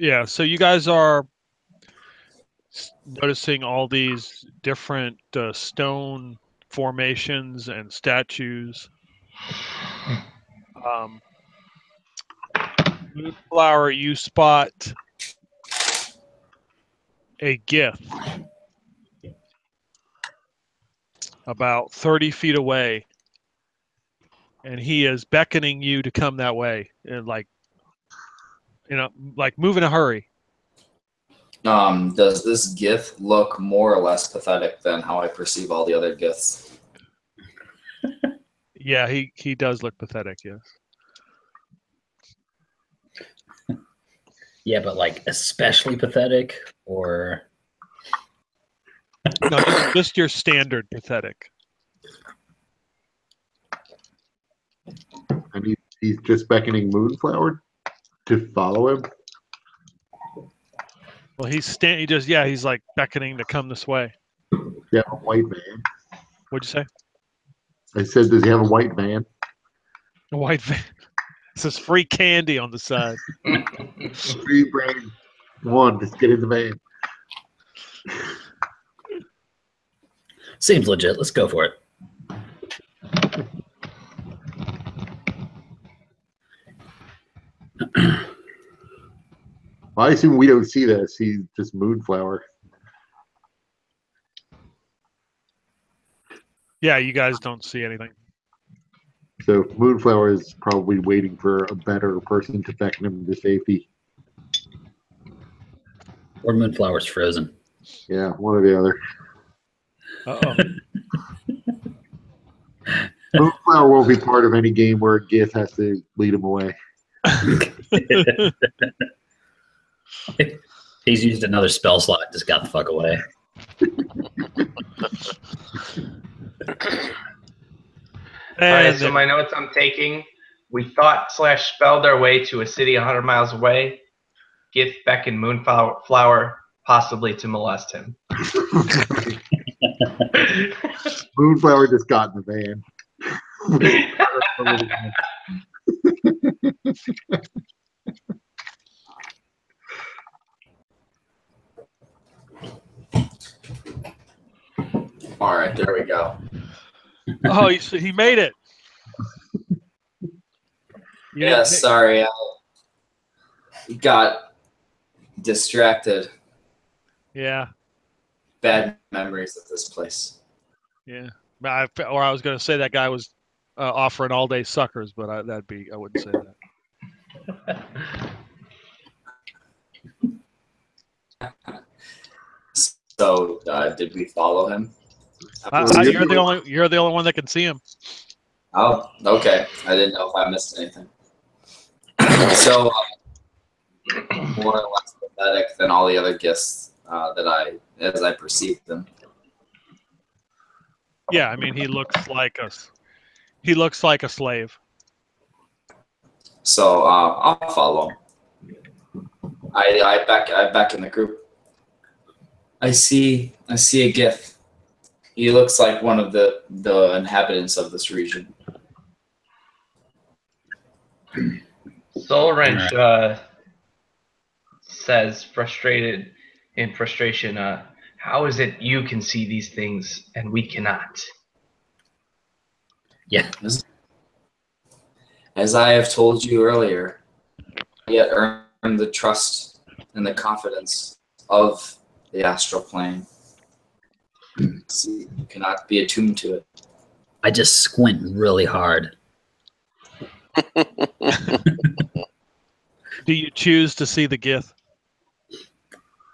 Yeah, so you guys are noticing all these different stone formations and statues. Moonflower, you spot a Gith about 30 feet away, and he is beckoning you to come that way, and like move in a hurry. Does this Gith look more or less pathetic than how I perceive all the other Giths? Yeah, he does look pathetic, yes. Yeah, but like especially pathetic, or no, just your standard pathetic. And he's just beckoning Moonflower to follow him. Well, he's like beckoning to come this way. Yeah, a white van. What'd you say? I said, does he have a white van? A white van. It says free candy on the side. Free brain. Come on, just get in the van. seems legit. Let's go for it. Well, I assume we don't see this. He's just Moonflower. Yeah, you guys don't see anything. So Moonflower is probably waiting for a better person to beckon him to safety. Or Moonflower's frozen. Yeah, one or the other. Uh-oh. Moonflower won't be part of any game where Gith has to lead him away. He's used another spell slot. Just got the fuck away. All right, so my notes I'm taking. We thought/spelled our way to a city 100 miles away. Gith beckoned Moonflower possibly to molest him. Moonflower just got in the van. All right, there we go. Oh, he made it. Yeah, sorry. I got distracted. Yeah. Bad memories of this place. Yeah. I was going to say that guy was offering all-day suckers, but I wouldn't say that. So, did we follow him? You're the only one that can see him. Oh, okay. I didn't know if I missed anything. So, more or less pathetic than all the other gifts as I perceived them. Yeah, I mean he looks like a slave. So I'll follow him. I back in the group. I see a Gith. He looks like one of the inhabitants of this region. Soul Wrench says, frustrated in frustration, how is it you can see these things and we cannot? Yeah. As I have told you earlier, yet earn the trust and the confidence of the Astral Plane. See, you cannot be attuned to it. I just squint really hard. Do you choose to see the Gith?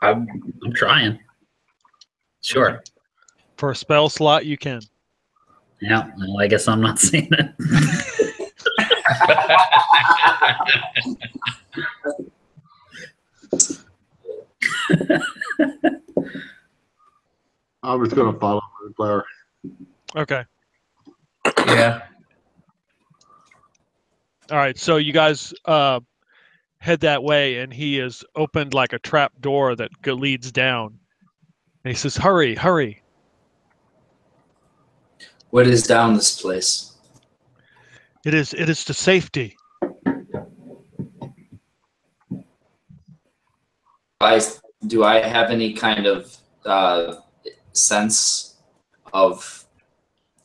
I'm trying. Sure. For a spell slot, you can. Yeah, well, I guess I'm not seeing it. I'm just going to follow Moonflower. Okay. Yeah. All right, so you guys head that way, and he has opened like a trap door that leads down. And he says, "Hurry, hurry!" What is down this place? It is to safety. do I have any kind of sense of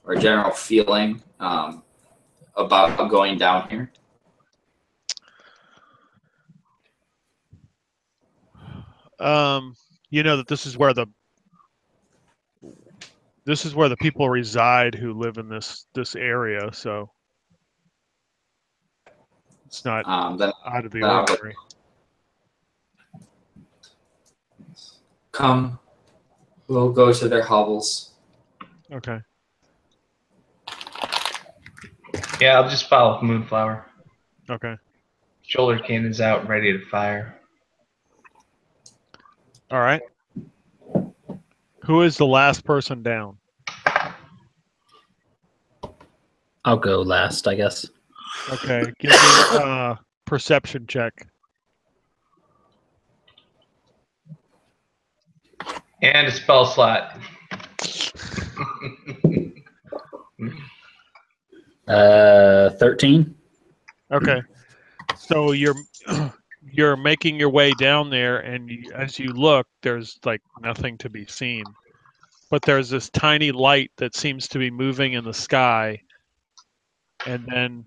or general feeling about going down here? You know that this is where the people reside who live in this area, so it's not Then out of the I'll go. ordinary. Come, we'll go to their hovels. Okay. Yeah, I'll just follow Moonflower. Okay. Shoulder cannon's out, ready to fire. All right. Who is the last person down? I'll go last, I guess. Okay. Give me a perception check. And a spell slot. 13. Okay. So you're making your way down there, and as you look, there's like nothing to be seen. But there's this tiny light that seems to be moving in the sky, and then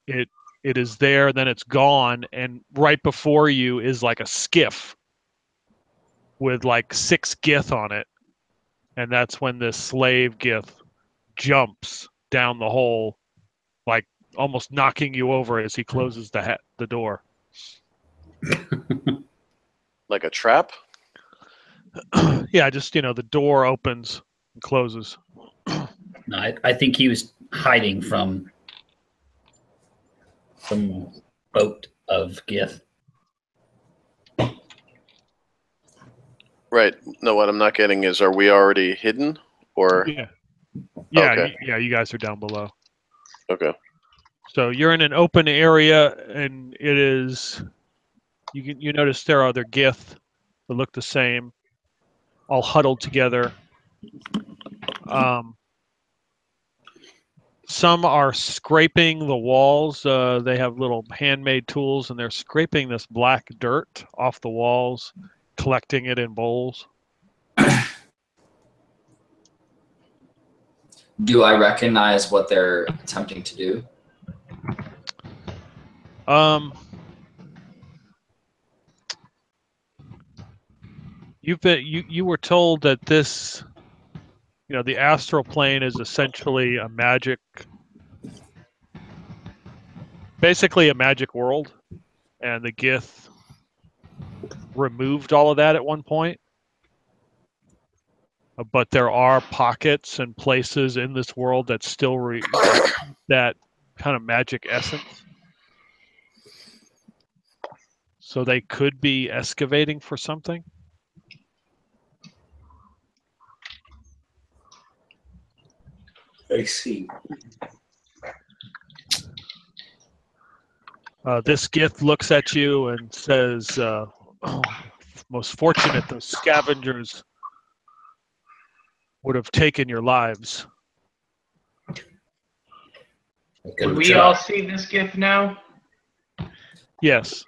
it is there, then it's gone, and right before you is like a skiff with like 6 Gith on it, and that's when this slave Gith jumps down the hole, like almost knocking you over as he closes the door. Like a trap? Yeah, just the door opens and closes. No, I think he was hiding from some boat of Gith. Right. No, what I'm not getting is, are we already hidden? Or Yeah, Okay. yeah, you guys are down below. okay. So you're in an open area, and it is. You notice there are other Gith that look the same, all huddled together. Some are scraping the walls. They have little handmade tools, and they're scraping this black dirt off the walls, collecting it in bowls. Do I recognize what they're attempting to do? You were told that this, the astral plane is essentially basically a magic world, and the Gith removed all of that at one point. But there are pockets and places in this world that still that kind of magic essence. So they could be excavating for something. I see. This Gith looks at you and says, oh, most fortunate, those scavengers would have taken your lives. Would we all see this gift now? Yes.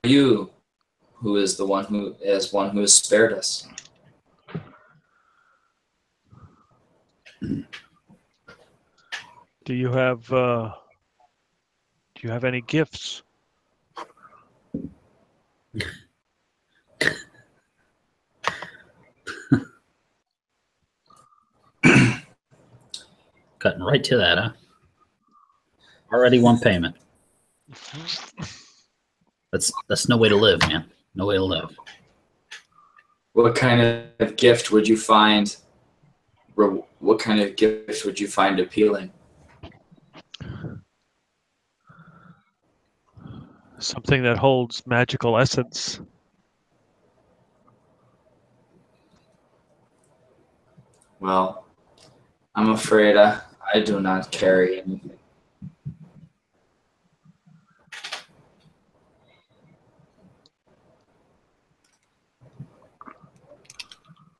You, who is the one who has spared us. Do you have any gifts? Cutting right to that, huh? Already one payment. That's no way to live, man. No way to live. What kind of gift would you find? What kind of gift would you find appealing? Something that holds magical essence. Well, I'm afraid I do not carry anything.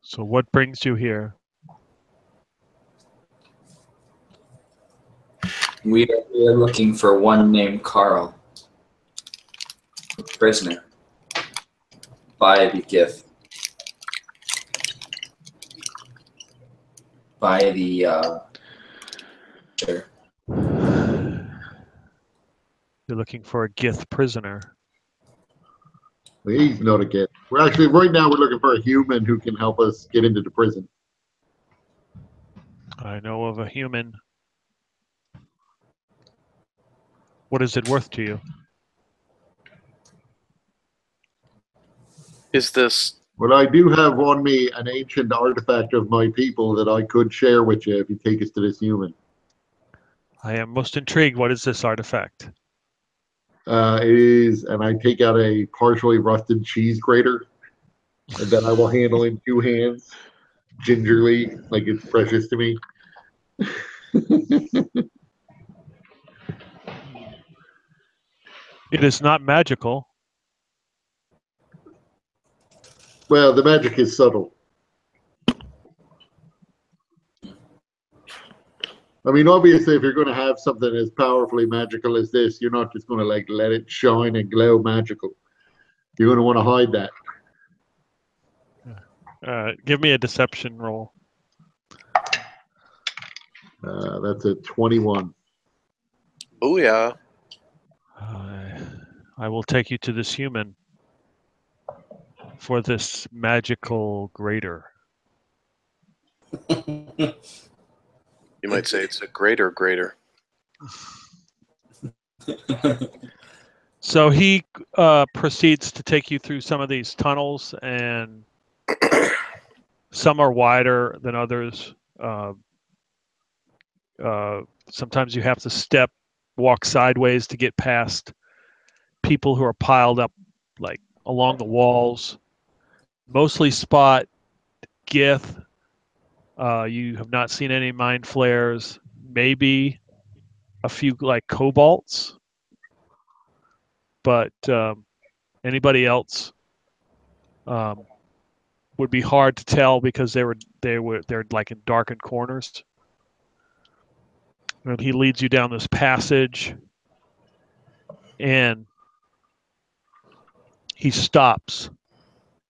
So what brings you here? We are looking for one named Karl, prisoner, by the gift. By the sure. You're looking for a Gith prisoner. He's not a kid. We're actually, right now, we're looking for a human who can help us get into the prison. I know of a human. What is it worth to you? Is this? Well, I do have on me an ancient artifact of my people that I could share with you if you take us to this human. I am most intrigued. What is this artifact? It is, and I take out a partially rusted cheese grater, and then I will handle in 2 hands, gingerly, like it's precious to me. It is not magical. Well, the magic is subtle. I mean, obviously, if you're going to have something as powerfully magical as this, you're not just going to like let it shine and glow magical. You're going to want to hide that. Give me a deception roll. That's a 21. Oh yeah. I will take you to this human for this magical grater. You might say it's a greater. So he proceeds to take you through some of these tunnels, and some are wider than others. Sometimes you have to walk sideways to get past people who are piled up like along the walls. Mostly spot Gith. You have not seen any mind flares. Maybe a few like kobolds, but anybody else would be hard to tell because they're like in darkened corners. And he leads you down this passage, and he stops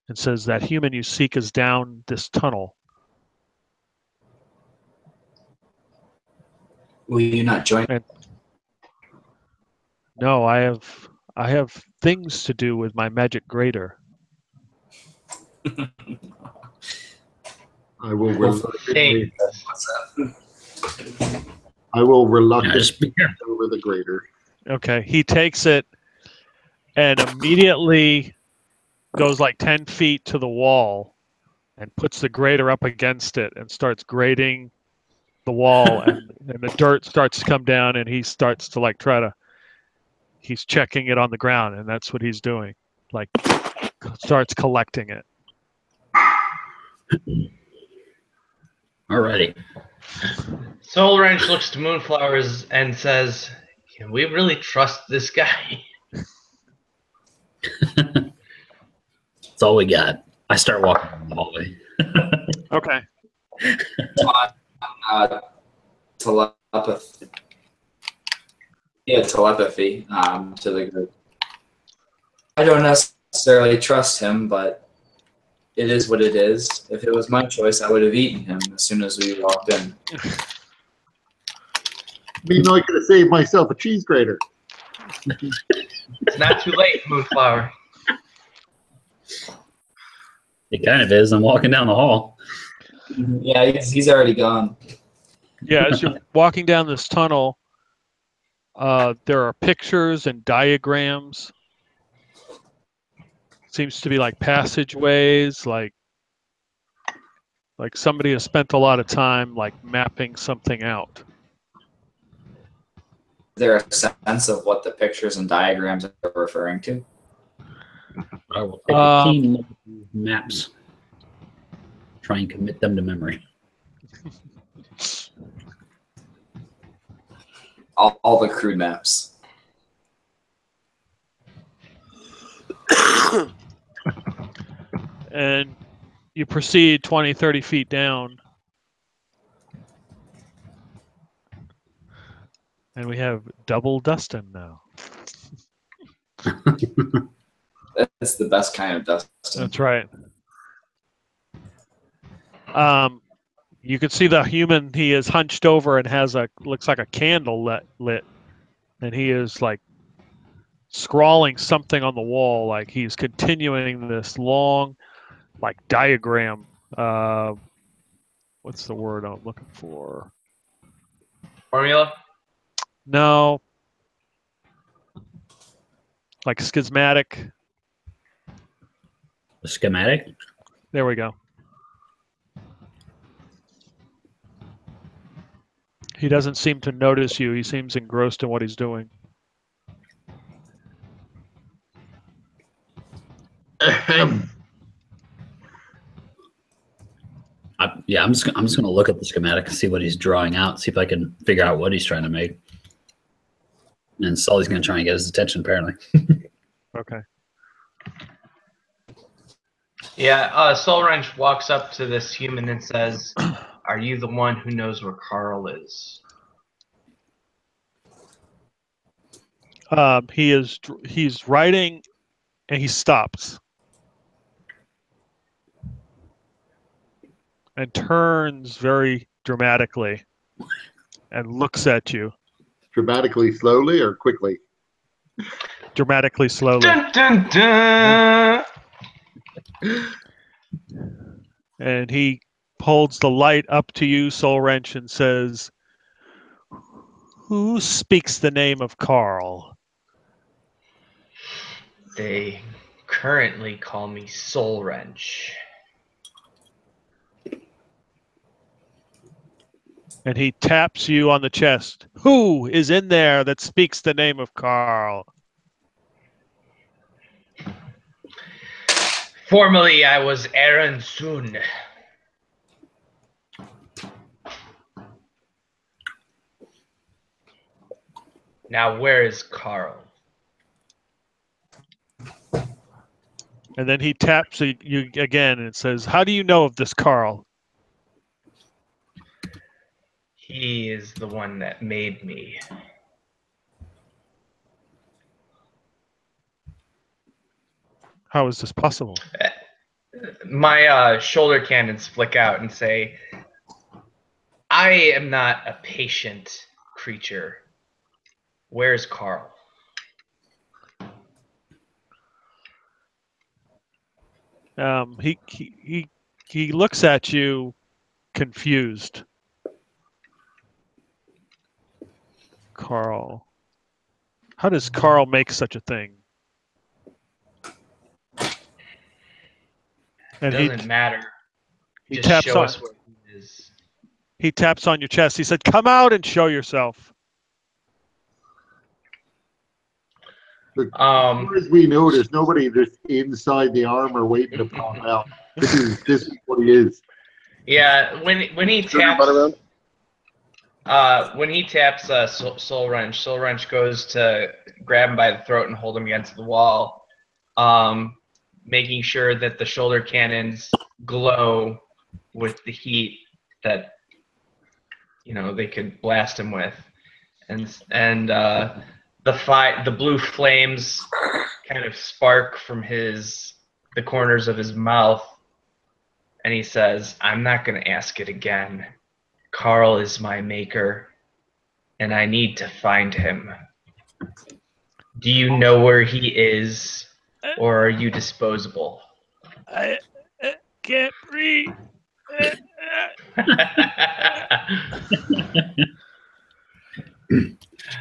and says, "That human you seek is down this tunnel." Will you not join? No, I have things to do with my magic grater. I will Hey. reluctantly over the grater. Okay, he takes it and immediately goes like 10 feet to the wall and puts the grater up against it and starts grating the wall, and the dirt starts to come down, and he starts to like he's checking it on the ground, and that's what he's doing. Like starts collecting it. Alrighty. Soul Wrench looks to Moonflowers and says, "Can we really trust this guy?" That's all we got. I start walking down the hallway. Okay. Telepathy. Yeah, telepathy to the group. I don't necessarily trust him, but it is what it is. If it was my choice, I would have eaten him as soon as we walked in. I mean, I could have saved myself a cheese grater. It's not too late, Moonflower. It kind of is. I'm walking down the hall. Yeah, he's already gone. Yeah, as you're walking down this tunnel, there are pictures and diagrams. Seems to be like passageways, like somebody has spent a lot of time like mapping something out. Is there a sense of what the pictures and diagrams are referring to? I will take a keen look at these maps. Try and commit them to memory. All the crude maps. And you proceed 20, 30 feet down. And we have double Dustin now. That's the best kind of Dustin. That's right. You can see the human. He is hunched over and has looks like a candle lit, and he is like scrawling something on the wall. Like he's continuing this long, like diagram. What's the word I'm looking for? Formula? No. Like schismatic. The schematic? There we go. He doesn't seem to notice you. He seems engrossed in what he's doing. Ahem. I'm just gonna look at the schematic and see what he's drawing out, see if I can figure out what he's trying to make. And Sully's gonna try and get his attention, apparently. Okay. Yeah, Soul Wrench walks up to this human and says, "Are you the one who knows where Karl is?" He's writing, and he stops and turns very dramatically and looks at you Dramatically slowly or quickly? dramatically slowly. Dun, dun, dun. And he holds the light up to you, Soul Wrench, and says, "Who speaks the name of Karl?" They currently call me Soul Wrench. And he taps you on the chest. "Who is in there that speaks the name of Karl?" Formerly, I was Aaron Sun. Now, where is Karl? And then he taps you again and says, "How do you know of this Karl?" He is the one that made me. How is this possible? My shoulder cannons flick out and say, "I am not a patient creature. Where's Karl?" He looks at you confused. Karl. How does Karl make such a thing? And Doesn't matter. he Just taps show on us where he is. he taps on your chest. He said, "Come out and show yourself." As far as we know, there's nobody just inside the armor waiting to pop out. This is what he is. Yeah, when he taps, Soul Wrench goes to grab him by the throat and hold him against the wall, making sure that the shoulder cannons glow with the heat that they could blast him with, and the blue flames kind of spark from the corners of his mouth. And he says, "I'm not going to ask it again. Karl is my maker, and I need to find him. Do you know where he is, or are you disposable?" I can't breathe.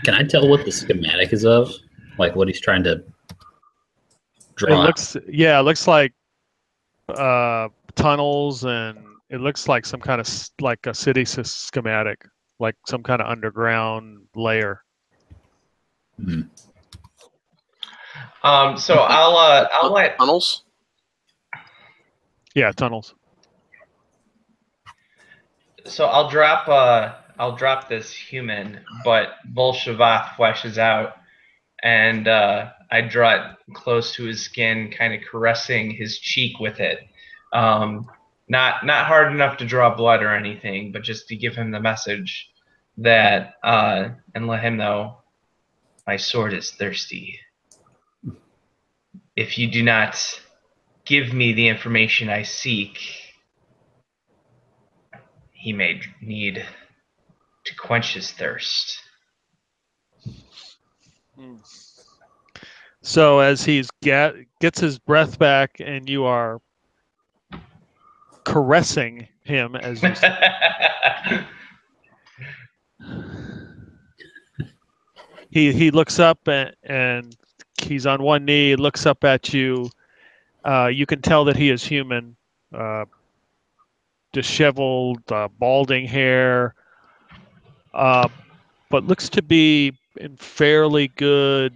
Can I tell what the schematic is of? Like what he's trying to draw? It looks like tunnels, and it looks like some kind of like a city schematic, like some kind of underground layer. Hmm. So I'll let tunnels. Yeah, tunnels. So I'll drop this human, but Bolshevik flashes out, and I draw it close to his skin, kind of caressing his cheek with it. Not hard enough to draw blood or anything, but just to give him the message that and let him know my sword is thirsty. If you do not give me the information I seek, he may need to quench his thirst. So as he's gets his breath back, and you are caressing him as you he looks up and he's on one knee, looks up at you. You can tell that he is human, disheveled, balding hair, but looks to be in fairly good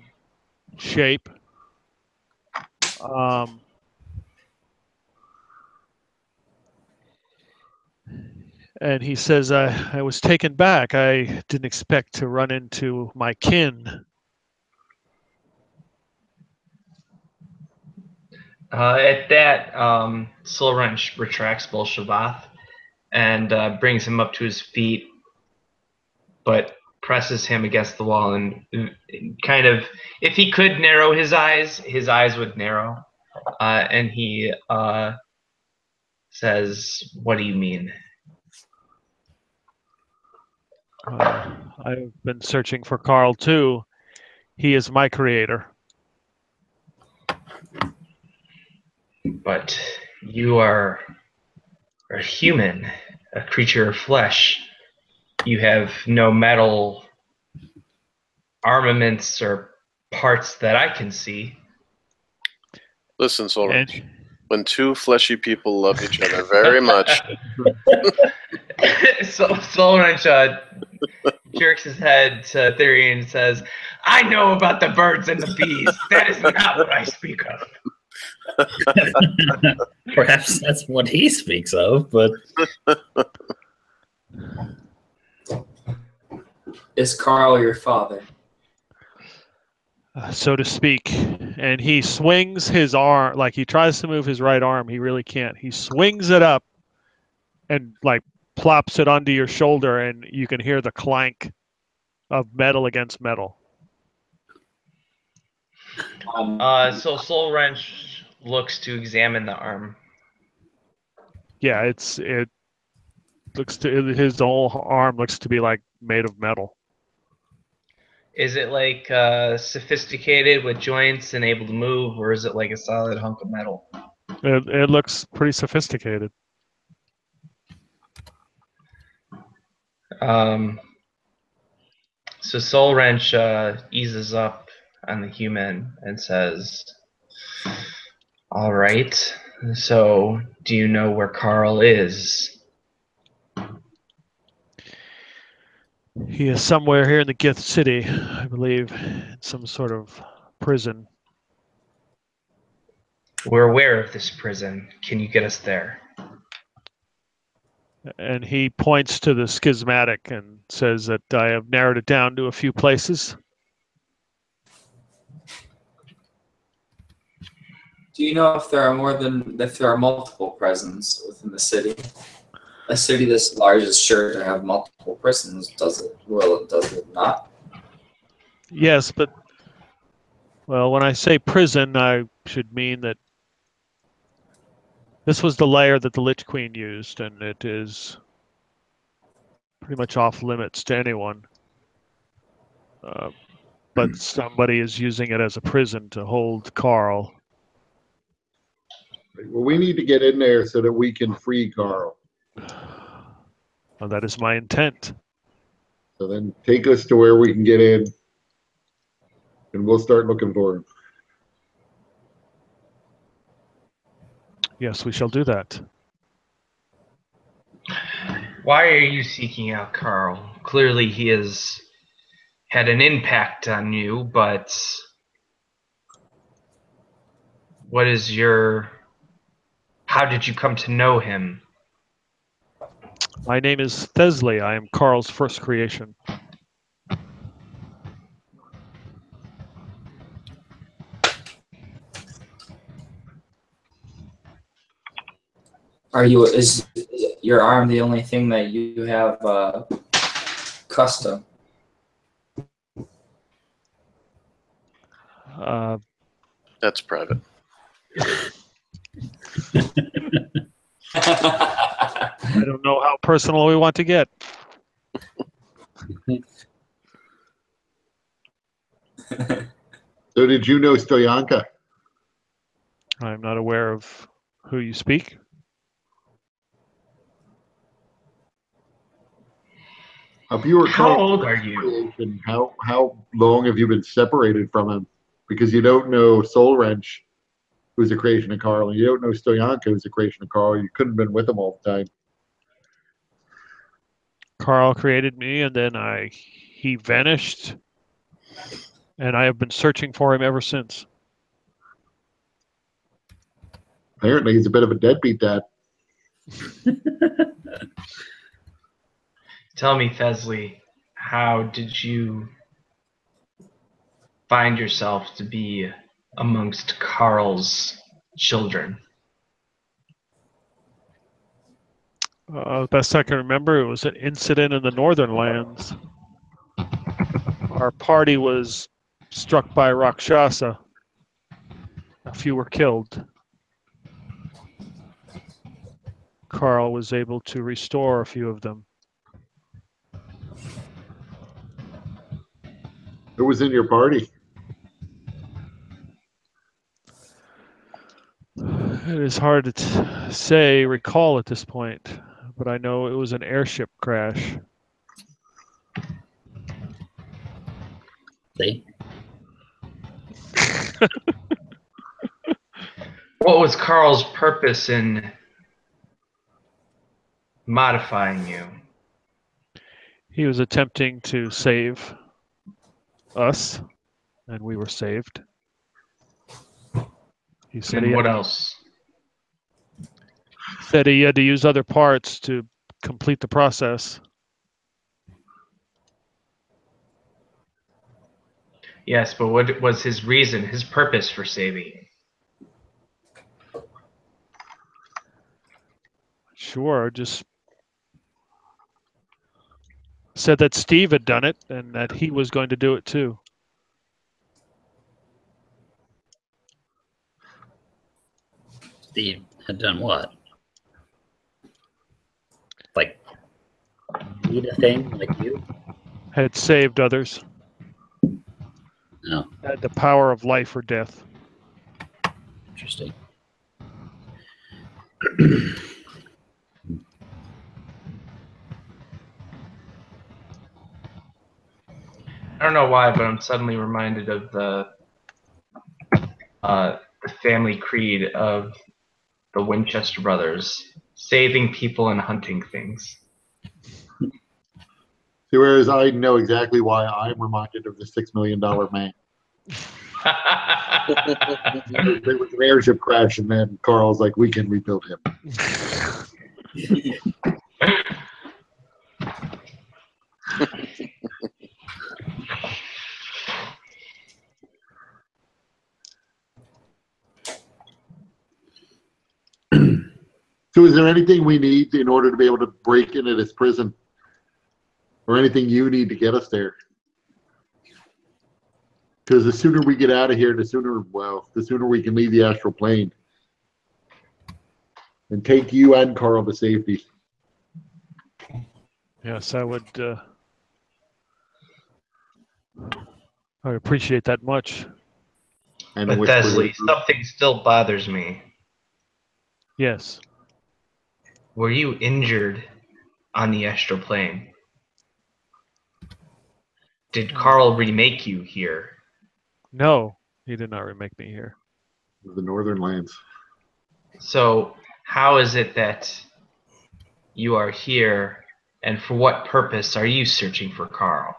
shape. And he says, I was taken back. I didn't expect to run into my kin. At that, Silrench retracts Bolshavath and brings him up to his feet, but presses him against the wall and kind of, if he could narrow his eyes would narrow. And he says, "What do you mean?" I've been searching for Karl too. He is my creator. But you are a human, a creature of flesh. You have no metal armaments or parts that I can see. Listen, Solrich. When two fleshy people love each other very much. So Solrich jerks his head to Theory and says, "I know about the birds and the bees. That is not what I speak of." Perhaps that's what he speaks of, but Is Karl your father? So to speak. And he swings his arm, like he tries to move his right arm. He really can't. He swings it up and like plops it onto your shoulder, and you can hear the clank of metal against metal. So Soul Wrench looks to examine the arm. Yeah, it looks to his whole arm looks to be like made of metal. Is it like sophisticated with joints and able to move, or is it like a solid hunk of metal? It looks pretty sophisticated. So Soul Wrench eases up on the human and says, "All right, so do you know where Karl is?" He is somewhere here in the Gith City, I believe, in some sort of prison. We're aware of this prison. Can you get us there? And he points to the schismatic and says that I have narrowed it down to a few places. Do you know if there are multiple prisons within the city? A city this large is sure to have multiple prisons, does it? Well, does it not? Yes, but well, when I say prison, I should mean that this was the lair that the Lich Queen used, and it is pretty much off limits to anyone. But somebody is using it as a prison to hold Karl. Well, we need to get in there so that we can free Karl. Well, that is my intent. So then take us to where we can get in, and we'll start looking for him. Yes, we shall do that. Why are you seeking out Karl? Clearly he has had an impact on you, but how did you come to know him? My name is Thesley. I am Karl's first creation. Is your arm the only thing that you have custom? That's private. I don't know how personal we want to get. So did you know Stoyanka? I'm not aware of who you speak. If you were How Karl, old are you? how long have you been separated from him? Because you don't know Soul Wrench, who's a creation of Karl, and you don't know Stoyanka, who's a creation of Karl. You couldn't have been with him all the time. Karl created me, and then he vanished, and I have been searching for him ever since. Apparently, he's a bit of a deadbeat dad. Tell me, Fesley, how did you find yourself to be amongst Karl's children? Best I can remember, it was an incident in the Northern Lands. Our party was struck by Rakshasa. A few were killed. Karl was able to restore a few of them. Who was in your party? It is hard to recall at this point, but I know it was an airship crash. See? What was Karl's purpose in modifying you? He was attempting to save us, and we were saved. He said And what else? said he had to use other parts to complete the process. Yes, but what was his reason, his purpose for saving you? Sure, just said that Steve had done it and that he was going to do it too. Steve had done what? Like, need a thing like you? Had saved others. No. Had the power of life or death. Interesting. I don't know why, but I'm suddenly reminded of the family creed of the Winchester brothers, saving people and hunting things. See, whereas I know exactly why I'm reminded of the $6 million man. There was an airship crash, and then Karl's like, we can rebuild him. So is there anything we need in order to be able to break into this prison? Or anything you need to get us there? Because the sooner we get out of here, the sooner we can leave the astral plane. And take you and Karl to safety. Yes, I would appreciate that much. And But whisper Thesley, to- something still bothers me. Yes. Were you injured on the astral plane? Did Karl remake you here? No, he did not remake me here. the Northern Lands. So how is it that you are here, and for what purpose are you searching for Karl?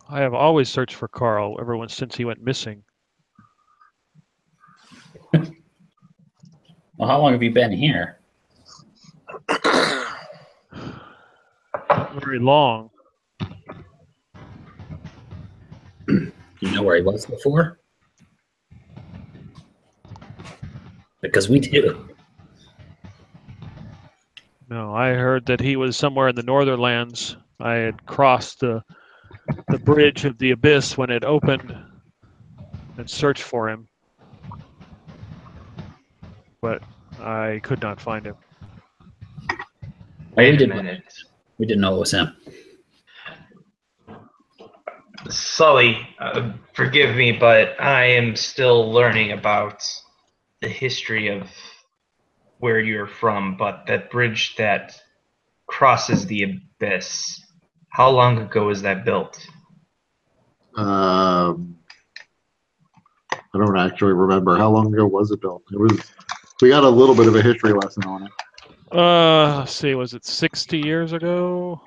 I have always searched for Karl ever since he went missing. Well, how long have you been here? Not very long. You know where he was before? Because we do. No, I heard that he was somewhere in the Northern Lands. I had crossed the bridge of the abyss when it opened and searched for him, but I could not find him. Wait a minute. We didn't know it was him. Sully, forgive me, but I am still learning about the history of where you're from, but that bridge that crosses the abyss, how long ago was that built? I don't actually remember. How long ago was it built? We got a little bit of a history lesson on it. Let's see, was it 60 years ago?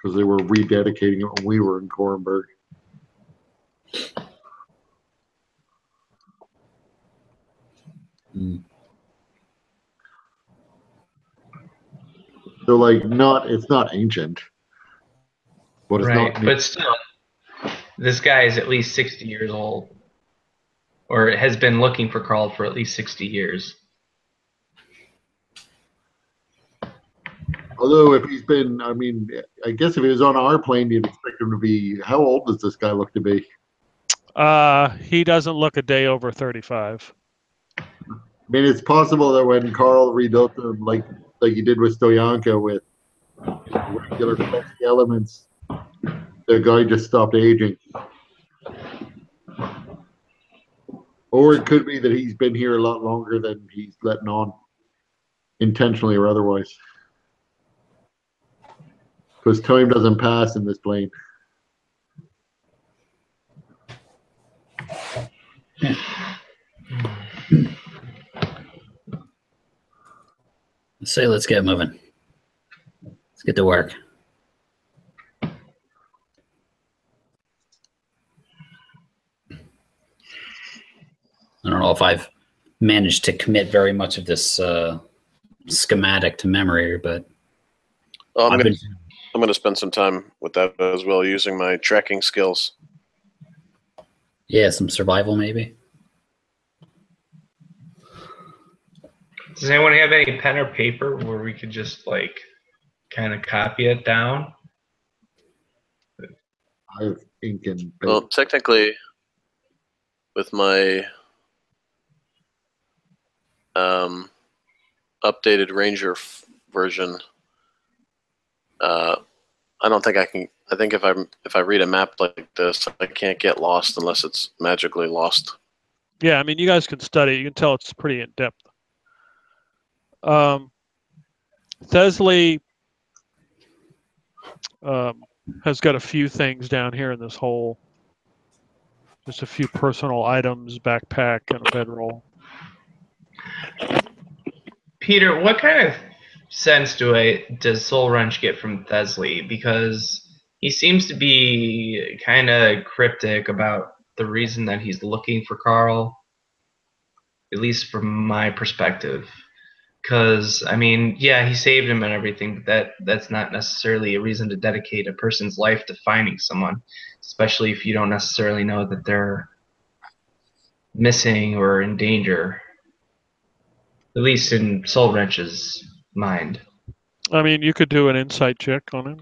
Because they were rededicating it when we were in Korenberg. So, like, it's not ancient. But it's Right, not. but still, this guy is at least 60 years old, or has been looking for Karl for at least 60 years. Although, if he's been, I mean, I guess if he was on our plane, you'd expect him to be. How old does this guy look to be? He doesn't look a day over 35. I mean, it's possible that when Karl rebuilt them, like he did with Stoyanka, with regular flexi elements, the guy just stopped aging. Or it could be that he's been here a lot longer than he's letting on, intentionally or otherwise. Because time doesn't pass in this plane. Say, let's get moving. Let's get to work. I don't know if I've managed to commit very much of this schematic to memory, but I'm going to spend some time with that as well, using my tracking skills. Yeah, some survival maybe. Does anyone have any pen or paper where we could just like kind of copy it down? I have ink and paper. Well, technically, with my updated Ranger version, I don't think I can. I think if I read a map like this, I can't get lost unless it's magically lost. Yeah, I mean, you guys can study. You can tell it's pretty in depth. Thesley has got a few things down here in this hole. Just a few personal items, backpack, and a bedroll. Peter, what kind of sense does Soul Wrench get from Thesley? Because he seems to be kind of cryptic about the reason that he's looking for Karl, at least from my perspective. Because, I mean, yeah, he saved him and everything, but that's not necessarily a reason to dedicate a person's life to finding someone, especially if you don't necessarily know that they're missing or in danger, at least in Soul Wrench's mind. I mean, you could do an insight check on him.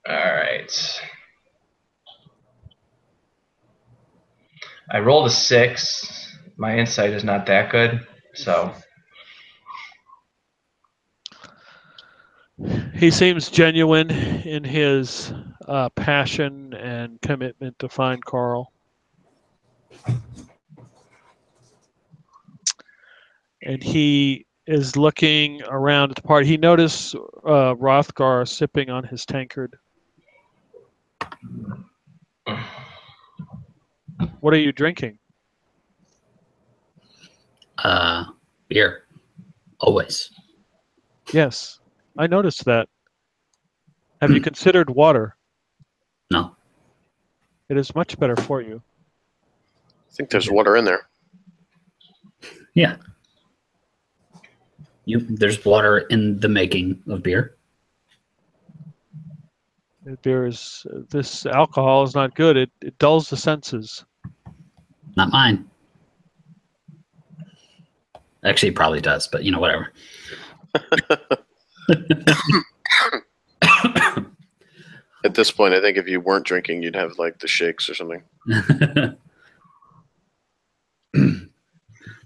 All right. I rolled a 6. My insight is not that good, so... He seems genuine in his passion and commitment to find Karl. And he is looking around at the party. He noticed Rothgar sipping on his tankard. What are you drinking? Beer. Always. Yes, I noticed that. Have you considered water? No. It is much better for you. I think there's water in there. Yeah. There's water in the making of beer. This alcohol is not good. It dulls the senses. Not mine. Actually, it probably does, but whatever. At this point, I think if you weren't drinking, you'd have like the shakes or something.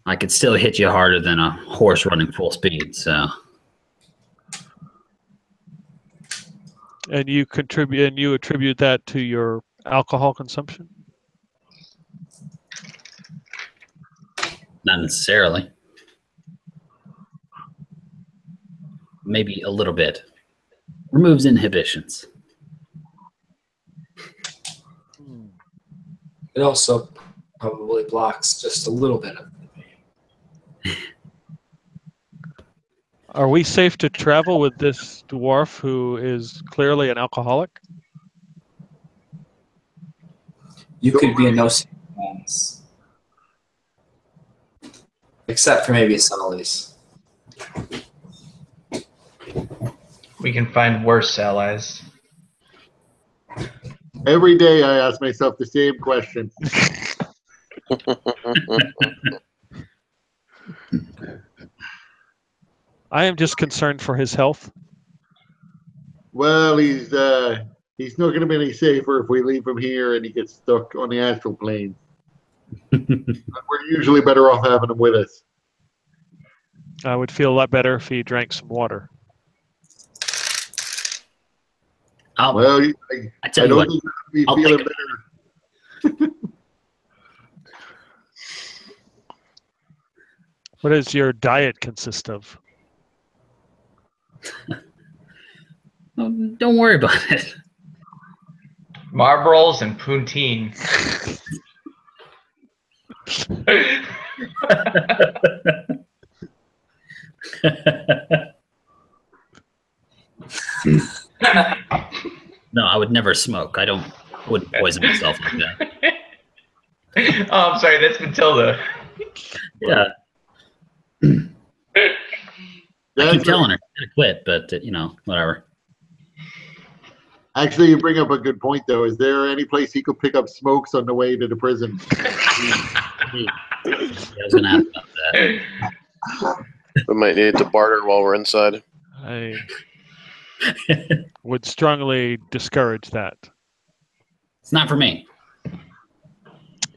I could still hit you harder than a horse running full speed. So, And you attribute that to your alcohol consumption? not necessarily. Maybe a little bit. Removes inhibitions. It also probably blocks just a little bit of the pain. Are we safe to travel with this dwarf who is clearly an alcoholic? You could be in no safe hands. Except for maybe Sully's. We can find worse allies. Every day I ask myself the same question. I am just concerned for his health. Well, he's not going to be any safer if we leave him here and he gets stuck on the astral plane. We're usually better off having him with us. I would feel a lot better if he drank some water. Well, I tell you what, think he'd be I'll feeling take better. What does your diet consist of? don't worry about it. Marlboros and poutine. No, I would never smoke. I wouldn't poison myself like that. Oh, I'm sorry, that's Matilda. Yeah. I keep telling her to quit, but whatever. Actually, you bring up a good point, though. Is there any place he could pick up smokes on the way to the prison? Yeah, I was going to ask about that. We might need to barter while we're inside. I would strongly discourage that. It's not for me.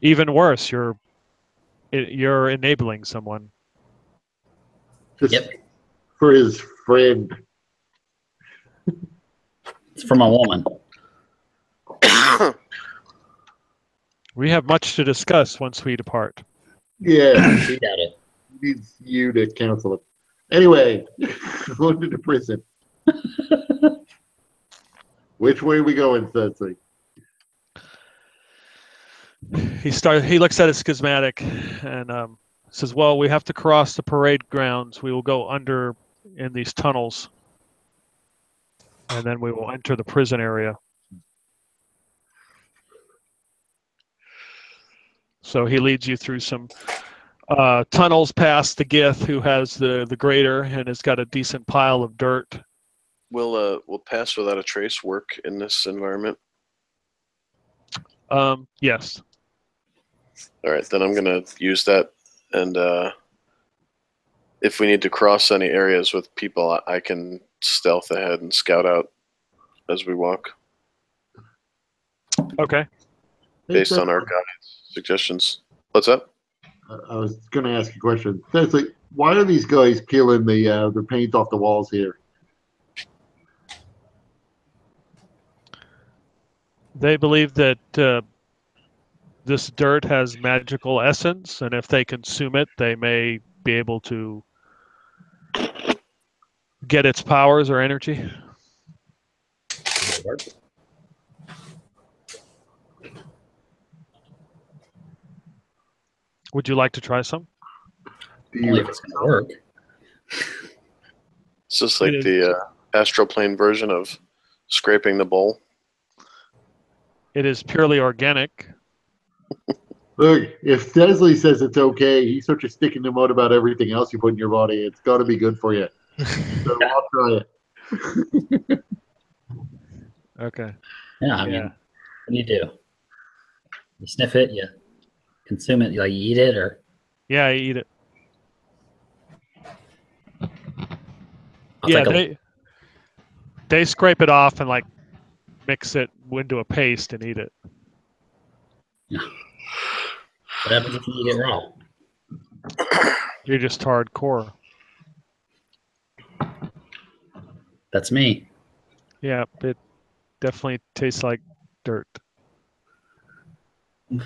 Even worse, you're enabling someone. Just Yep. for his friend. It's from a woman. We have much to discuss once we depart. Yeah, She got it. he needs you to counsel him. Anyway, going to the prison. Which way are we going, Cecily? He looks at a schematic and says, "Well, we have to cross the parade grounds. We will go under in these tunnels, and then we will enter the prison area." So he leads you through some tunnels past the Gith, who has the grader and has got a decent pile of dirt. Will pass without a trace work in this environment? Yes. All right, then I'm gonna use that, and if we need to cross any areas with people, I can stealth ahead and scout out as we walk, Okay. based on our guide's suggestions. What's up? I was going to ask a question. Cecily, why are these guys peeling the paint off the walls here? They believe that this dirt has magical essence, and if they consume it, they may be able to get its powers or energy. Would you like to try some? Only if it's going to work. It's just like It is. the Astral Plane version of scraping the bowl. It is purely organic. Look, if Cecily says it's okay, he's such a stick in the mud about everything else you put in your body. It's got to be good for you. So I'll try it. Okay. Yeah, I mean, what do you do? You sniff it, you consume it, you eat it, or Yeah, I eat it. Yeah, they scrape it off and like mix it into a paste and eat it. What happens if you eat it raw? You're just hardcore. That's me. Yeah, it definitely tastes like dirt.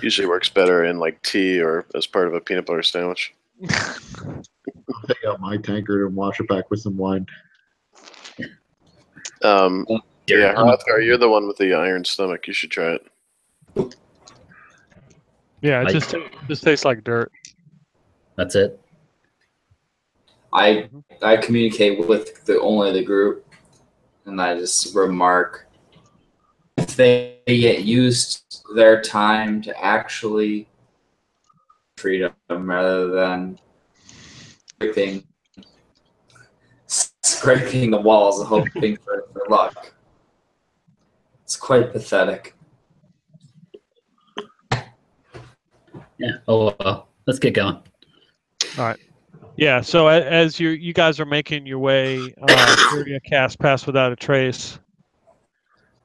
Usually works better in like tea or as part of a peanut butter sandwich. I'll take out my tankard and wash it back with some wine. Yeah, Hrothgar, you're the one with the iron stomach. You should try it. Yeah, it I- just tastes like dirt. That's it. I communicate with only the group, and I just remark if they get used their time to actually freedom rather than scraping the walls and hoping for luck. It's quite pathetic. Yeah. Oh well. Let's get going. All right. Yeah. So as you guys are making your way through your cast pass without a trace,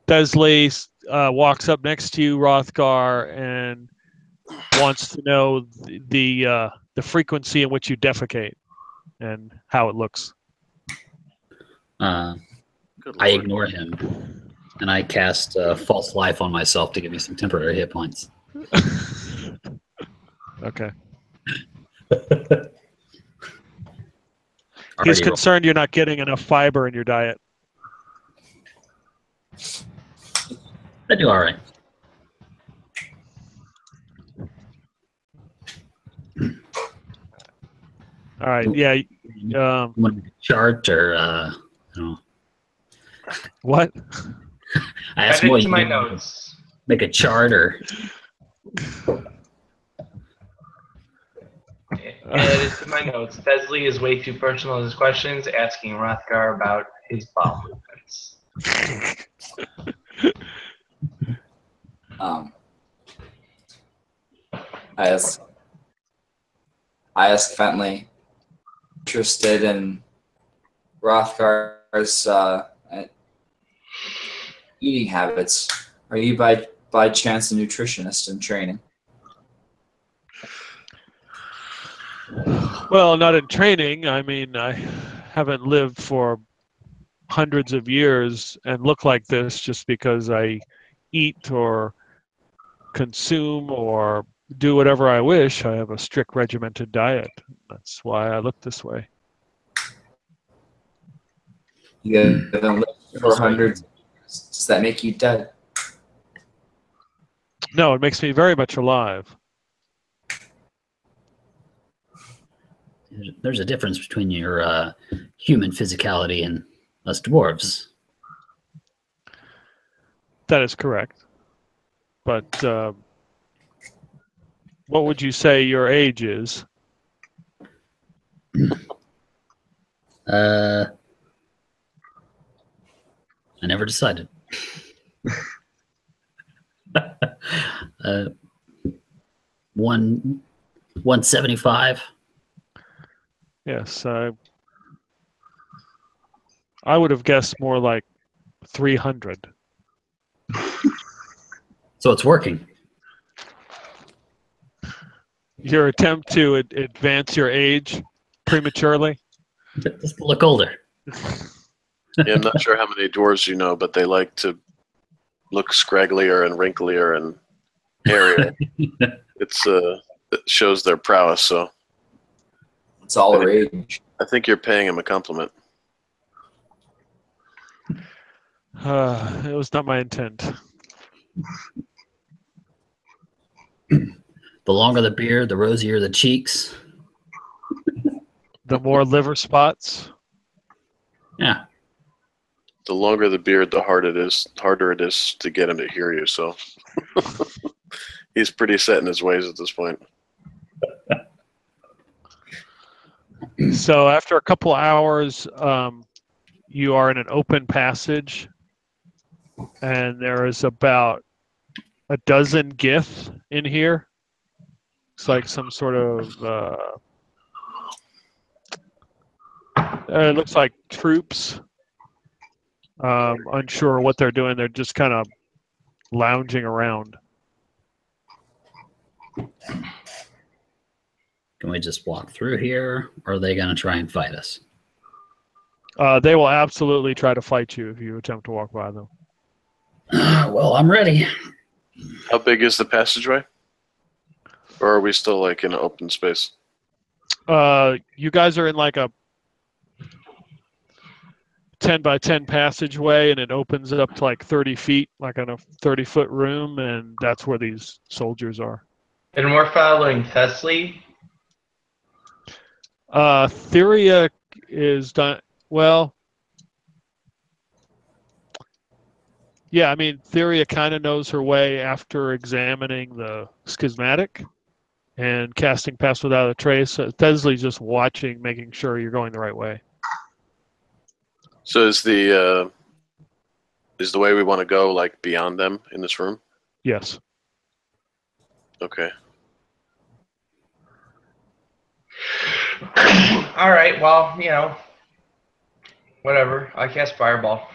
Desley walks up next to you, Hrothgar, and wants to know the frequency in which you defecate and how it looks. I ignore him, and I cast false life on myself to give me some temporary hit points. Okay. Already He's concerned you're not getting enough fiber in your diet. I do all right. All right. Yeah. You want to make a chart or I don't know. What? I asked Add it what to you my want to notes. make a chart or Add it to my notes. Desley is way too personal in his questions, asking Hrothgar about his bowel movements. I ask Fentley, interested in Hrothgar's eating habits. Are you by chance a nutritionist in training? Well, not in training. I mean, I haven't lived for hundreds of years and look like this just because I eat or consume or do whatever I wish. I have a strict regimented diet. That's why I look this way. You haven't lived for hundreds of years. Does that make you dead? No, it makes me very much alive. there's a difference between your human physicality and us dwarves. That is correct. But what would you say your age is? I never decided. 175. Yes, I would have guessed more like 300. So it's working. Your attempt to advance your age prematurely? Just to look older. Yeah, I'm not sure how many dwarves you know, but they like to look scragglier and wrinklier and hairier. It shows their prowess. So It's all the rage. I think you're paying him a compliment. It was not my intent. The longer the beard, the rosier the cheeks. The more liver spots. Yeah. The longer the beard, the harder it is to get him to hear you. So he's pretty set in his ways at this point. So after a couple hours, you are in an open passage, and there is about a dozen gith in here. It's like some sort of It looks like troops. Unsure what they're doing. They're just kind of lounging around. Can we just walk through here, or are they going to try and fight us? They will absolutely try to fight you if you attempt to walk by them. Well, I'm ready. How big is the passageway? Or are we still like in an open space? You guys are in like a 10 by 10 passageway, and it opens up to like 30 feet, like in a 30-foot room, and that's where these soldiers are. And we're following Thessaly. Theria is done. Well, yeah, I mean, Theria kind of knows her way after examining the schismatic and casting Pass Without a Trace. Thessaly's just watching, making sure you're going the right way. So is the way we want to go like beyond them in this room? Yes. Okay. All right. Well, whatever. I cast Fireball.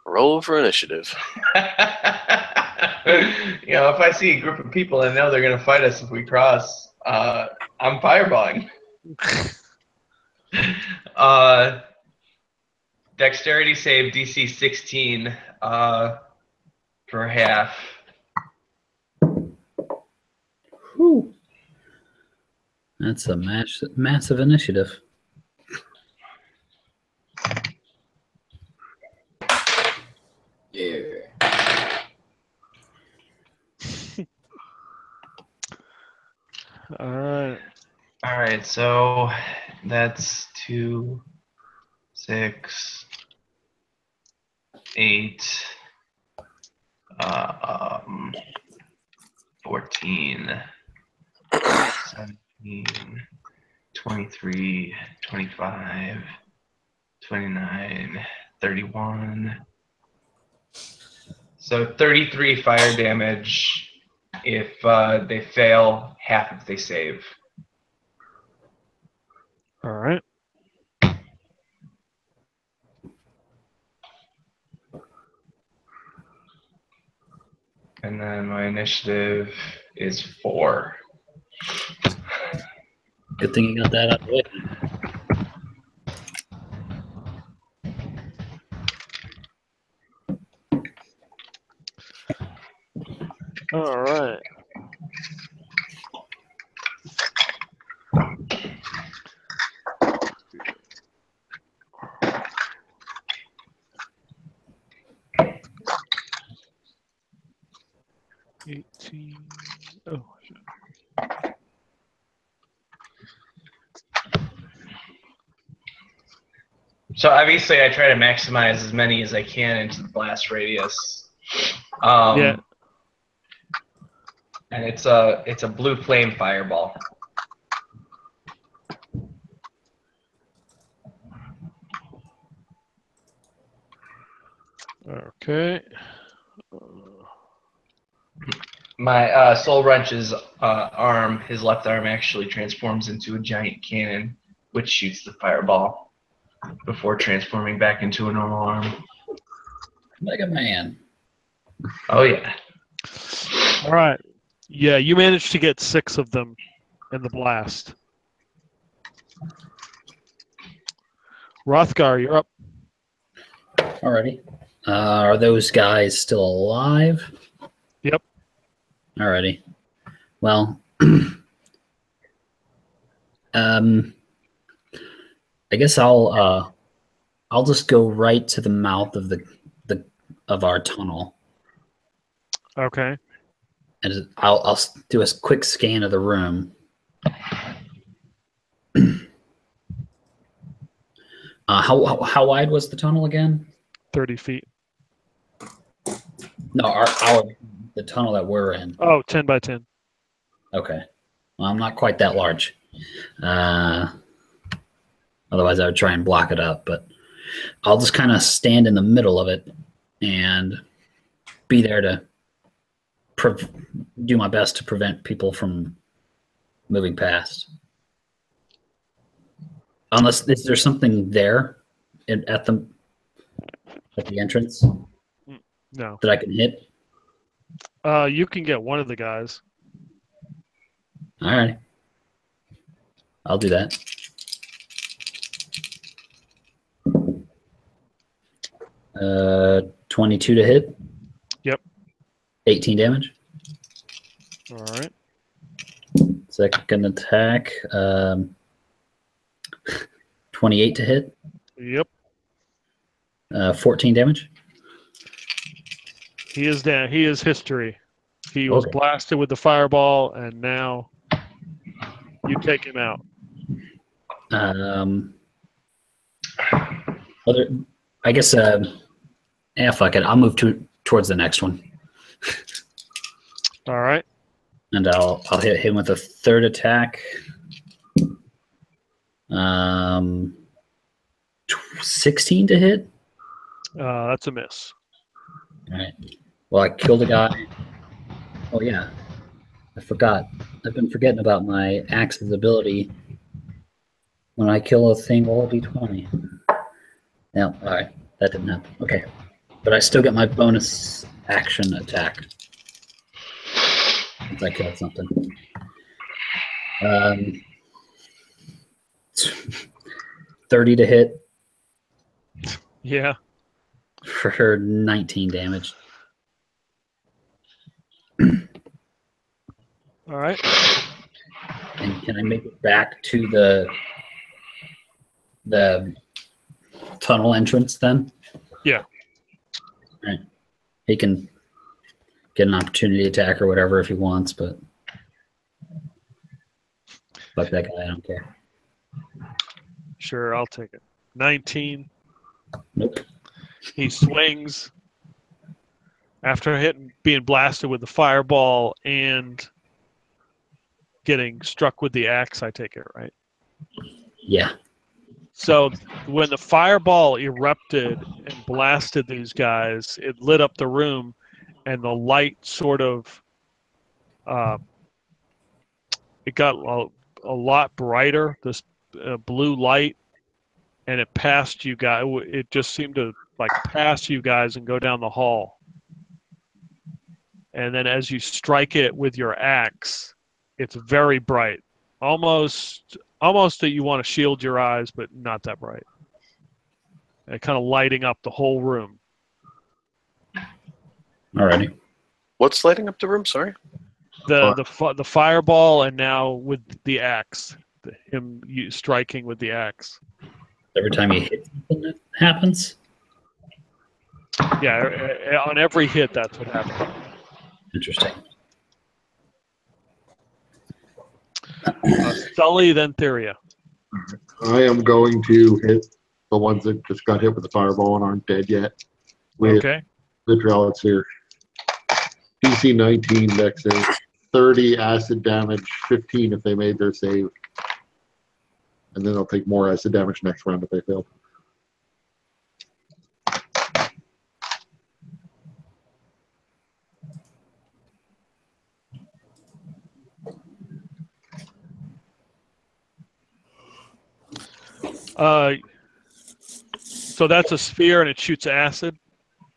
Roll for initiative. If I see a group of people and know they're going to fight us if we cross, I'm fireballing. Dexterity save DC 16 for half. Whew. That's a massive initiative. Yeah. All right, so that's 2, 6, 8, 14, 17, 23, 25, 29, 31. So 33 fire damage if they fail, half if they save. All right. And then my initiative is 4. Good thing you got that out of the way. All right. Oh, shit. So obviously I try to maximize as many as I can into the blast radius. Yeah. And it's a blue flame fireball. Okay. My Soul Wrench's arm, his left arm, actually transforms into a giant cannon, which shoots the fireball before transforming back into a normal arm. Mega Man. Oh yeah. All right. Yeah, you managed to get 6 of them in the blast. Rothgar, you're up. Alrighty. Are those guys still alive? Yep. Alrighty. Well, I guess I'll just go right to the mouth of of our tunnel, Okay. and I'll do a quick scan of the room. How wide was the tunnel again? 30 feet. No, the tunnel that we're in. Oh, 10 by 10. Okay. Well, I'm not quite that large. Otherwise, I would try and block it up. But I'll just kind of stand in the middle of it and be there to do my best to prevent people from moving past. Unless is there something there at the entrance No. that I can hit? You can get one of the guys. All right. I'll do that. Uh, 22 to hit. Yep. 18 damage. All right. Second attack. 28 to hit. Yep. 14 damage. He is down. He is history. He was blasted with the fireball, and now you take him out. I guess. Fuck it. I'll move towards the next one. All right. And I'll hit him with a third attack. 16 to hit. That's a miss. All right. Well, I killed a guy. Oh yeah, I forgot. I've been forgetting about my axe's ability. When I kill a thing, roll a d20. No, all right, that didn't happen. Okay, but I still get my bonus action attack if I killed something. 30 to hit. Yeah. For 19 damage. All right. And can I make it back to the tunnel entrance then? Yeah. All right. He can get an opportunity attack or whatever if he wants, but fuck that guy, I don't care. Sure, I'll take it. 19. Nope. He swings after being blasted with the fireball and getting struck with the axe. I take it, right? Yeah. So when the fireball erupted and blasted these guys, it lit up the room, and the light sort of it got a lot brighter. This blue light, and it passed you guys. It just seemed to like pass you guys and go down the hall. And then as you strike it with your axe, it's very bright. Almost that you want to shield your eyes, but not that bright. And kind of lighting up the whole room. Alrighty. What's lighting up the room? Sorry. The fireball, and now with the axe, you striking with the axe. Every time you hit something, that happens. Yeah, on every hit, that's what happens. Interesting. Sully, then Theria. I am going to hit the ones that just got hit with the fireball and aren't dead yet. With the Trellits here. DC 19, Dex save, 30 acid damage, 15 if they made their save. And then they'll take more acid damage next round if they fail. So that's a sphere and it shoots acid?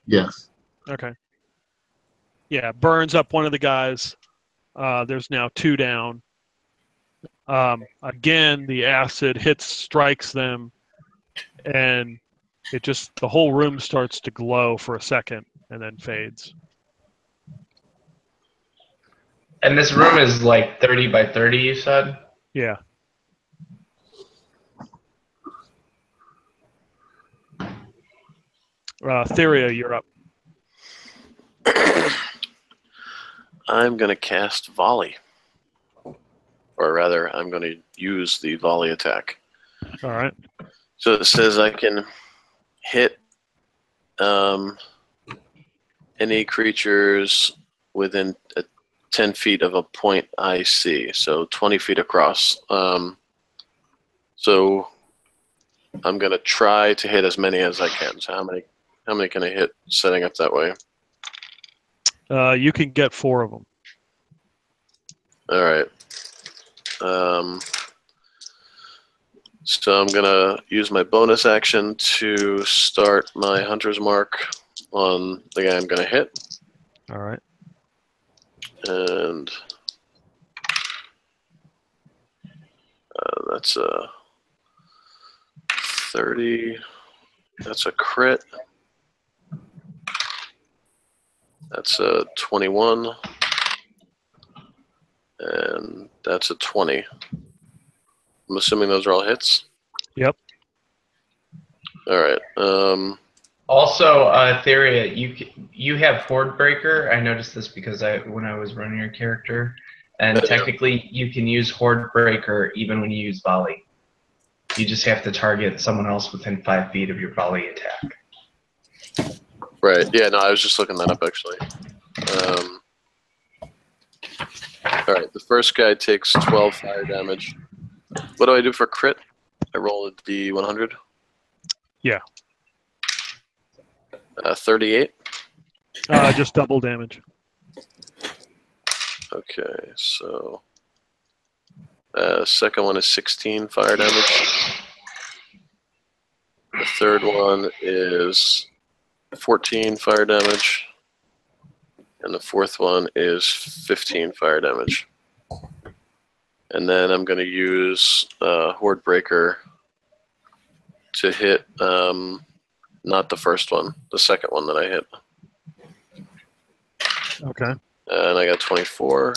Yes. Okay. Yeah, burns up one of the guys. There's now 2 down. Again, the acid strikes them, and the whole room starts to glow for a second and then fades. And this room is like 30 by 30, you said? Yeah. Theria, you're up. I'm going to cast Volley. Or rather, I'm going to use the Volley attack. All right. So it says I can hit any creatures within 10 feet of a point I see, so 20 feet across. So I'm going to try to hit as many as I can. So how many can I hit setting up that way? You can get 4 of them. All right. So I'm gonna use my bonus action to start my hunter's mark on the guy I'm gonna hit. All right. And that's a 30. That's a crit. That's a 21. And that's a 20. I'm assuming those are all hits? Yep. All right. Also, Theria, you have Horde Breaker. I noticed this because when I was running your character, and technically you can use Horde Breaker even when you use volley. You just have to target someone else within 5 feet of your volley attack. Right. Yeah. No, I was just looking that up actually. All right. The first guy takes 12 fire damage. What do I do for crit? I roll a d100. Yeah. 38. Just double damage. Okay, so second one is 16 fire damage. The third one is 14 fire damage. And the fourth one is 15 fire damage. And then I'm going to use Horde Breaker to hit not the first one, the second one that I hit. Okay. And I got 24.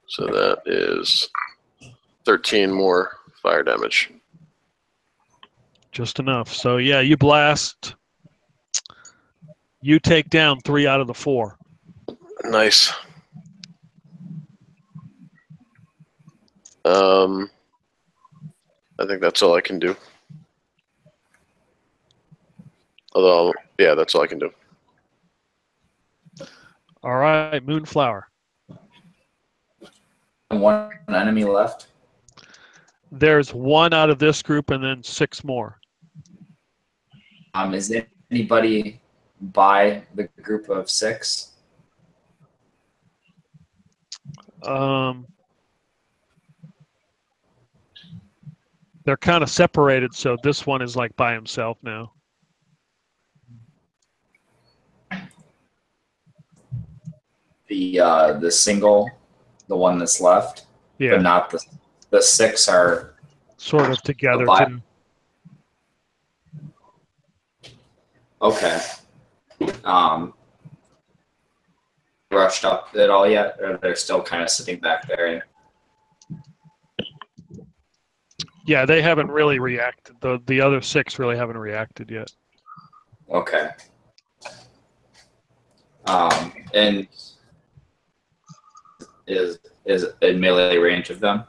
So that is 13 more fire damage. Just enough. So yeah, you blast. You take down 3 out of the 4. Nice. I think that's all I can do. Although, yeah, that's all I can do. All right, Moonflower. One enemy left. There's 1 out of this group and then 6 more. Is anybody by the group of 6? They're kind of separated, so this one is like by himself now. The single, the one that's left, Yeah. but not the 6 are Sort of together by- too. okay. Rushed up at all yet, or they're still kind of sitting back there? Yeah, they haven't really reacted. The other 6 really haven't reacted yet. Okay. And is in melee range of them?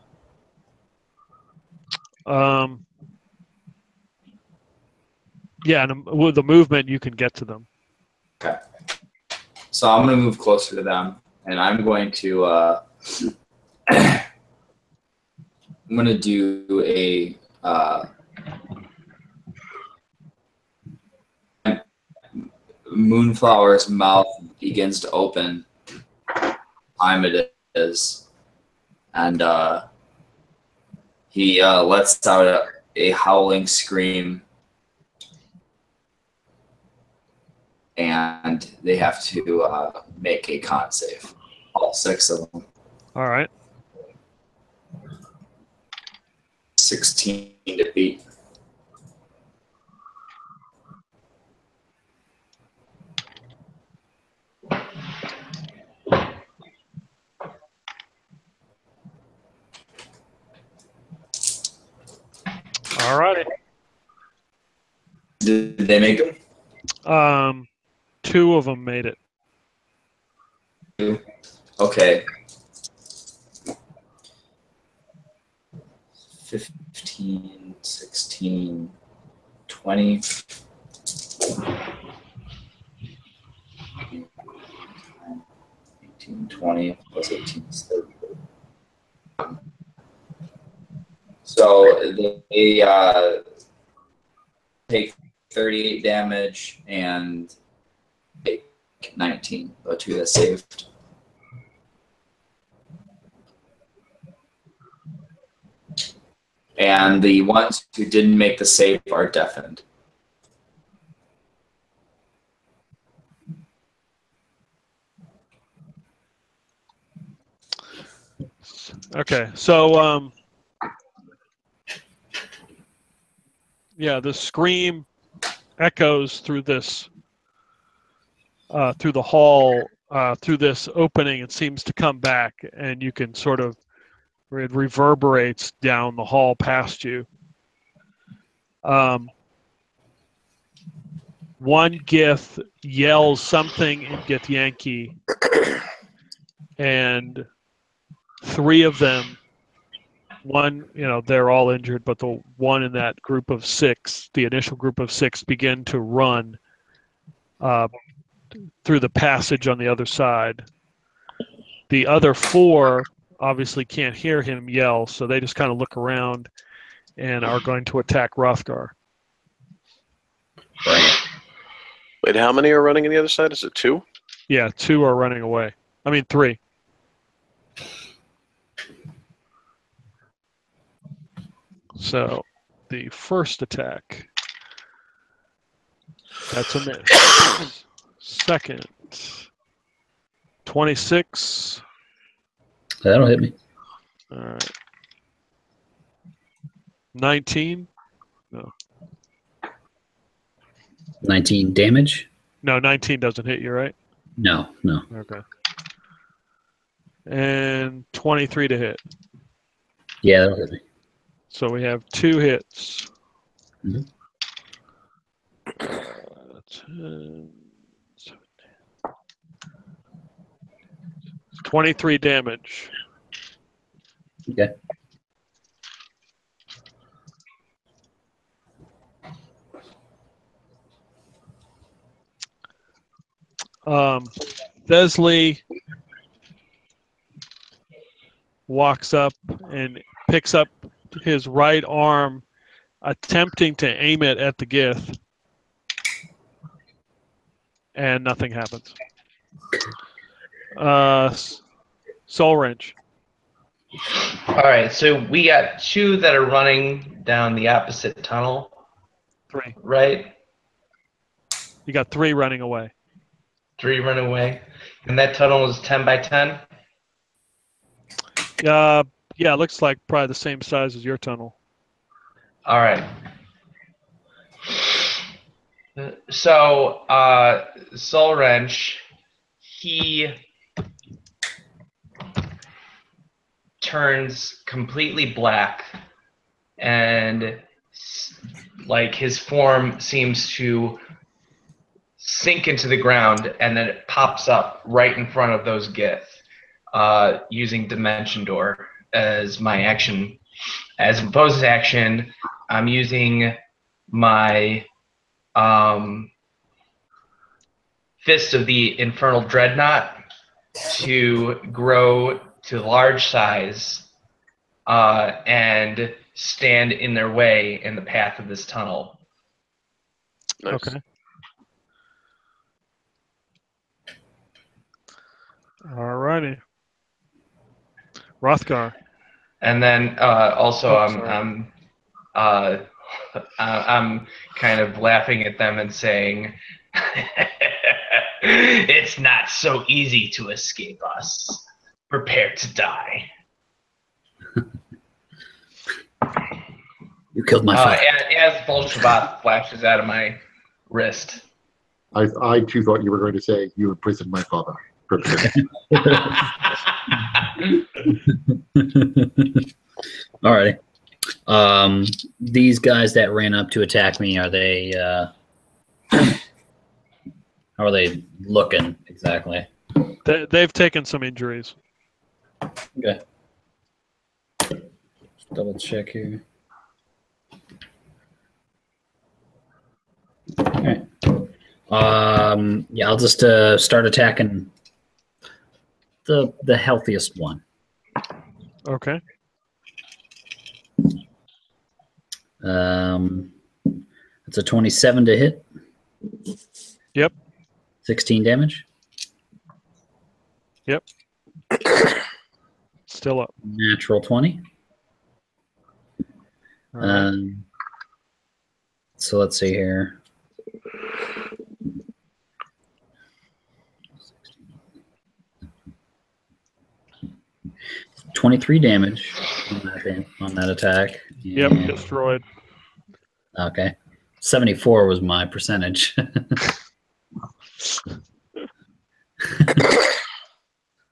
Yeah, and with the movement, you can get to them. Okay. So I'm going to move closer to them, and I'm going to I'm going to do a Moonflower's mouth begins to open. Time it is, and he lets out a howling scream, and they have to make a con save. All 6 of them. All right. 16 to beat. All right. Did they make them? 2 of them made it. Okay. 15, 16, 20. 18, 20 plus 18 is 30. So they take 38 damage and take 19. The 2 that saved. And the ones who didn't make the save are deafened. Okay, so yeah, the scream echoes through this, through the hall, through this opening. It seems to come back, and you can sort of, it reverberates down the hall past you. One Gith yells something in Githyanki, and 3 of them, one, they're all injured, but the one in that group of 6, the initial group of 6, begin to run through the passage on the other side. The other 4 obviously can't hear him yell, so they just kind of look around and are going to attack Rothgar. Wait, how many are running on the other side? Is it 2? Yeah, 2 are running away. I mean, 3. So the first attack, that's a miss. Second, 26. That'll hit me. All right. 19. No. 19 damage? No, 19 doesn't hit you, right? No. Okay. And 23 to hit. Yeah, that'll hit me. So we have 2 hits. Mm-hmm. 10, 23 damage. Okay. Thesley walks up and picks up his right arm, attempting to aim it at the Gith, and nothing happens. Soul Wrench. All right, so we got 2 that are running down the opposite tunnel. 3. Right? You got 3 running away. 3 run away. And that tunnel is 10 by 10? Yeah, it looks like probably the same size as your tunnel. All right. So, Soul Wrench, he turns completely black, and like his form seems to sink into the ground, and then it pops up right in front of those Gith, using Dimension Door as my action. As a bonus action, I'm using my Fist of the Infernal Dreadnought to grow to large size and stand in their way in the path of this tunnel. Nice. Okay. All righty. Rothgar. And then also sorry. I'm kind of laughing at them and saying, "It's not so easy to escape us. Prepare to die." You killed my father. As Bolshevik flashes out of my wrist. I too thought you were going to say you imprisoned my father. All right. These guys that ran up to attack me, are they? How are they looking exactly? They've taken some injuries. Okay. Double check here. All right. Yeah, I'll just start attacking the healthiest one. Okay. It's a 27 to hit. Yep. 16 damage. Yep. Still up. Natural 20. All right. So let's see here. $23 damage on that attack. Yep, And- destroyed. Okay. 74 was my percentage. I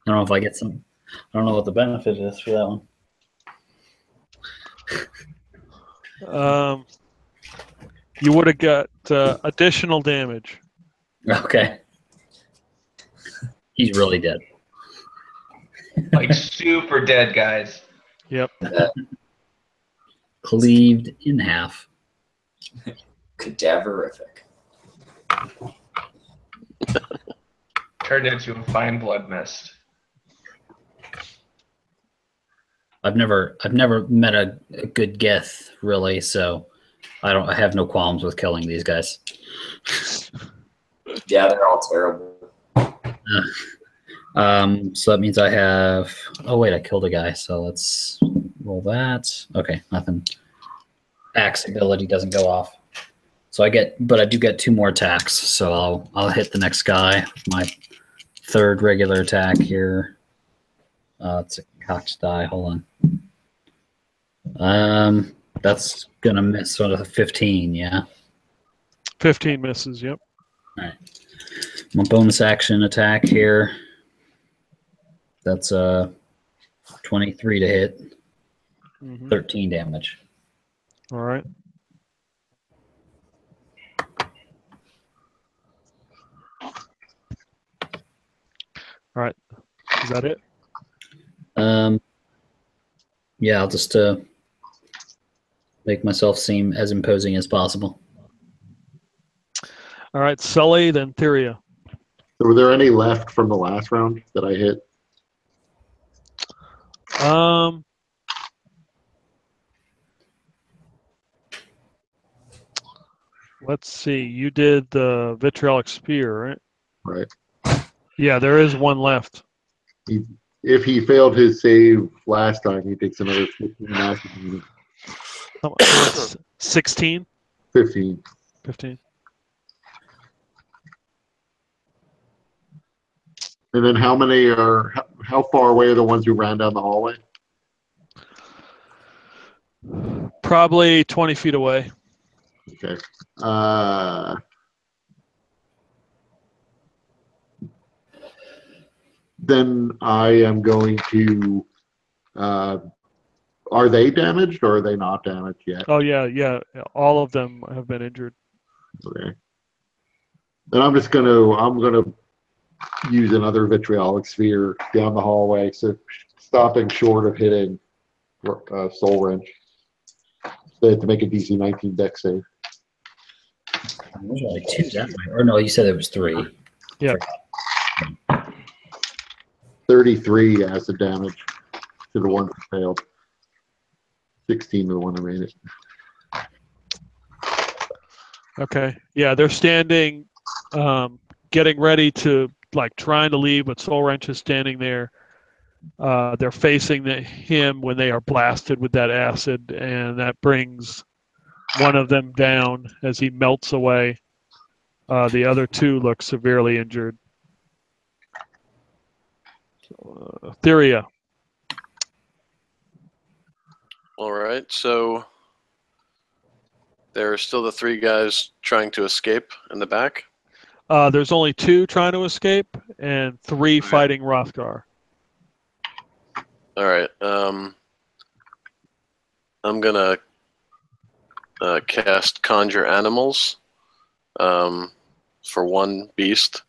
don't know if I get some. I don't know what the benefit is for that one. You would have got additional damage. Okay. He's really dead. Like super dead, guys. Yep. Cleaved in half. Cadaverific. Turned into a fine blood mist. I've never met a good Geth really, so I have no qualms with killing these guys. Yeah, they're all terrible. So that means I have. Oh wait, I killed a guy. So let's roll that. Okay, nothing. Axe ability doesn't go off. So I do get 2 more attacks. So I'll hit the next guy with my 3rd regular attack here. It's a cocked die. Hold on. That's gonna miss on a 15. Yeah. 15 misses. Yep. All right. My bonus action attack here. That's 23 to hit. 13 damage. All right. All right. Is that it? Yeah, I'll just make myself seem as imposing as possible. All right. Sully, then Theria. So were there any left from the last round that I hit? Let's see. You did the vitriolic spear, right? Right. Yeah, there is one left. If he failed his save last time, he takes another 15 acid damage. 16? 15. 15. And then how far away are the ones who ran down the hallway? Probably 20 feet away. Okay. Then I am going to. Are they damaged or are they not damaged yet? Oh, yeah. All of them have been injured. Okay. Then I'm gonna use another vitriolic sphere down the hallway, so stopping short of hitting Soul Wrench. They have to make a DC 19 dex save. There's only 2 that way. Or no, you said it was 3. Yeah. 33 acid damage to the one that failed. 16 to the one that made it. Okay. Yeah, they're standing, getting ready to, trying to leave, but Soul Wrench is standing there. They're facing him when they are blasted with that acid, and that brings one of them down as he melts away. The other 2 look severely injured. Theria. All right, so there are still the 3 guys trying to escape in the back. There's only 2 trying to escape and 3 fighting Rothgar. All right. I'm gonna cast Conjure Animals for 1 beast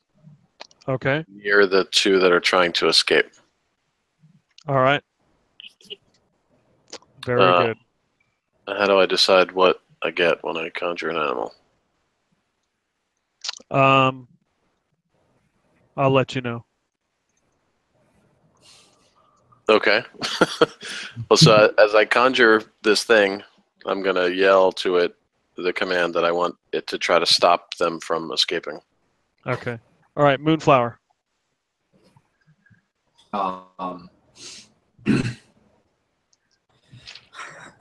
Okay. near the 2 that are trying to escape. All right. Very good. How do I decide what I get when I conjure an animal? I'll let you know. Okay. Well, so as I conjure this thing, I'm going to yell to it the command that I want it to try to stop them from escaping. Okay. All right, Moonflower. I'm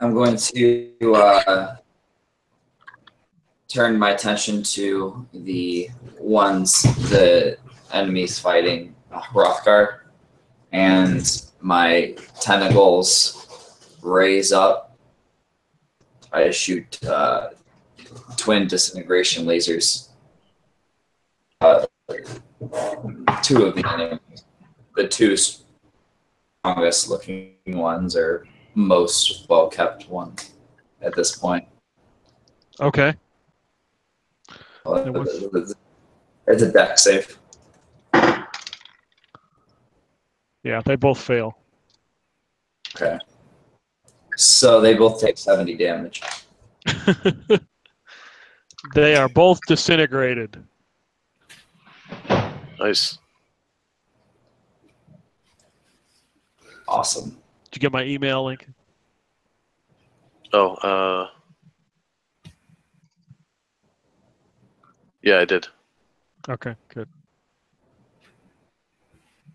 going to turn my attention to the enemies fighting Hrothgar, and my tentacles raise up. I shoot twin disintegration lasers. Two of the enemies. The two strongest looking ones are most well kept ones at this point. Okay. It's a deck save. Yeah, they both fail. Okay. So they both take 70 damage. They are both disintegrated. Nice. Awesome. Did you get my email link? Oh, yeah, I did. Okay, good.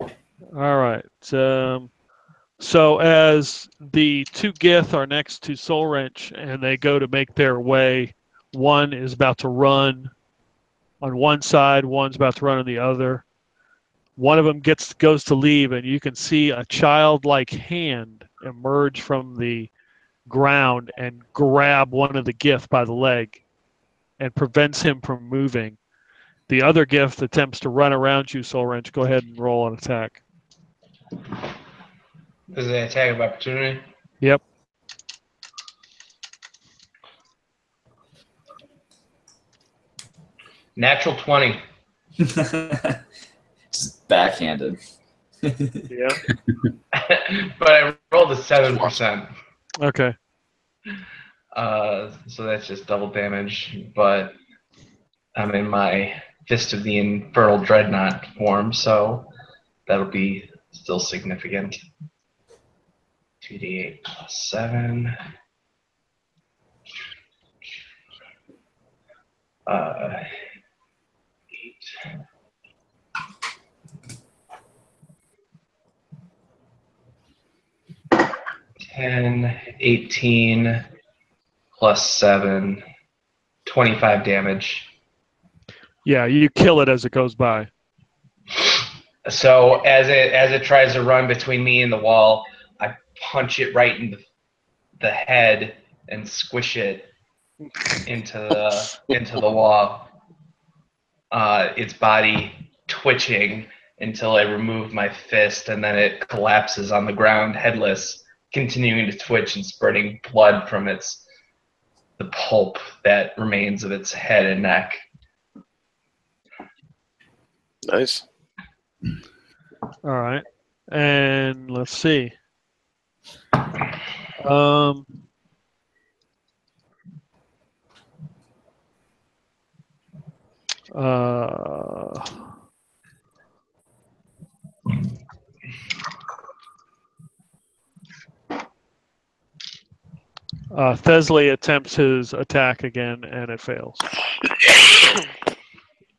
All right. So as the two Gith are next to Soul Wrench and they go to make their way, one is about to run on one side, one's about to run on the other. One of them goes to leave, and you can see a childlike hand emerge from the ground and grab one of the Gith by the leg and prevents him from moving. The other Gith attempts to run around you, Soul Wrench. Go ahead and roll an attack. This is an attack of opportunity. Yep. Natural 20. Just backhanded. Yeah. But I rolled a 7%. Okay. So that's just double damage. But I'm in my Fist of the Infernal Dreadnought form, so that'll be still significant. 2d8 plus 7. 8. 10, 18 plus 7, 25 damage. Yeah, you kill it as it goes by. So as it tries to run between me and the wall, I punch it right in the head and squish it into the wall. Its body twitching until I remove my fist, and then it collapses on the ground headless, continuing to twitch and spurting blood from the pulp that remains of its head and neck. Nice. All right. And let's see. Thesley attempts his attack again, and it fails.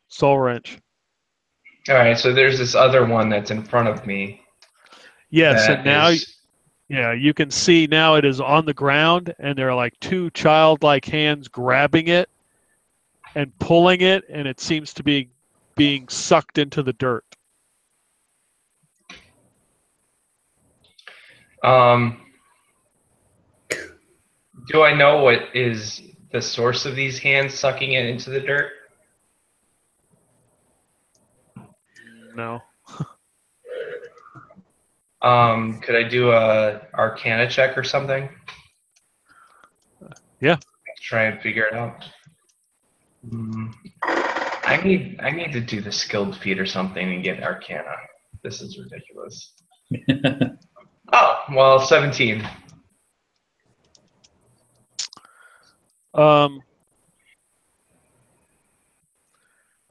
Soul Wrench. All right, so there's this other one that's in front of me. Yes, and now, yeah, you can see now it is on the ground, and there are like two childlike hands grabbing it and pulling it, and it seems to be being sucked into the dirt. Do I know what is the source of these hands sucking it into the dirt? No. Could I do a Arcana check or something? Yeah. Try and figure it out. I need to do the skilled feat or something and get Arcana. This is ridiculous. Oh, well, 17.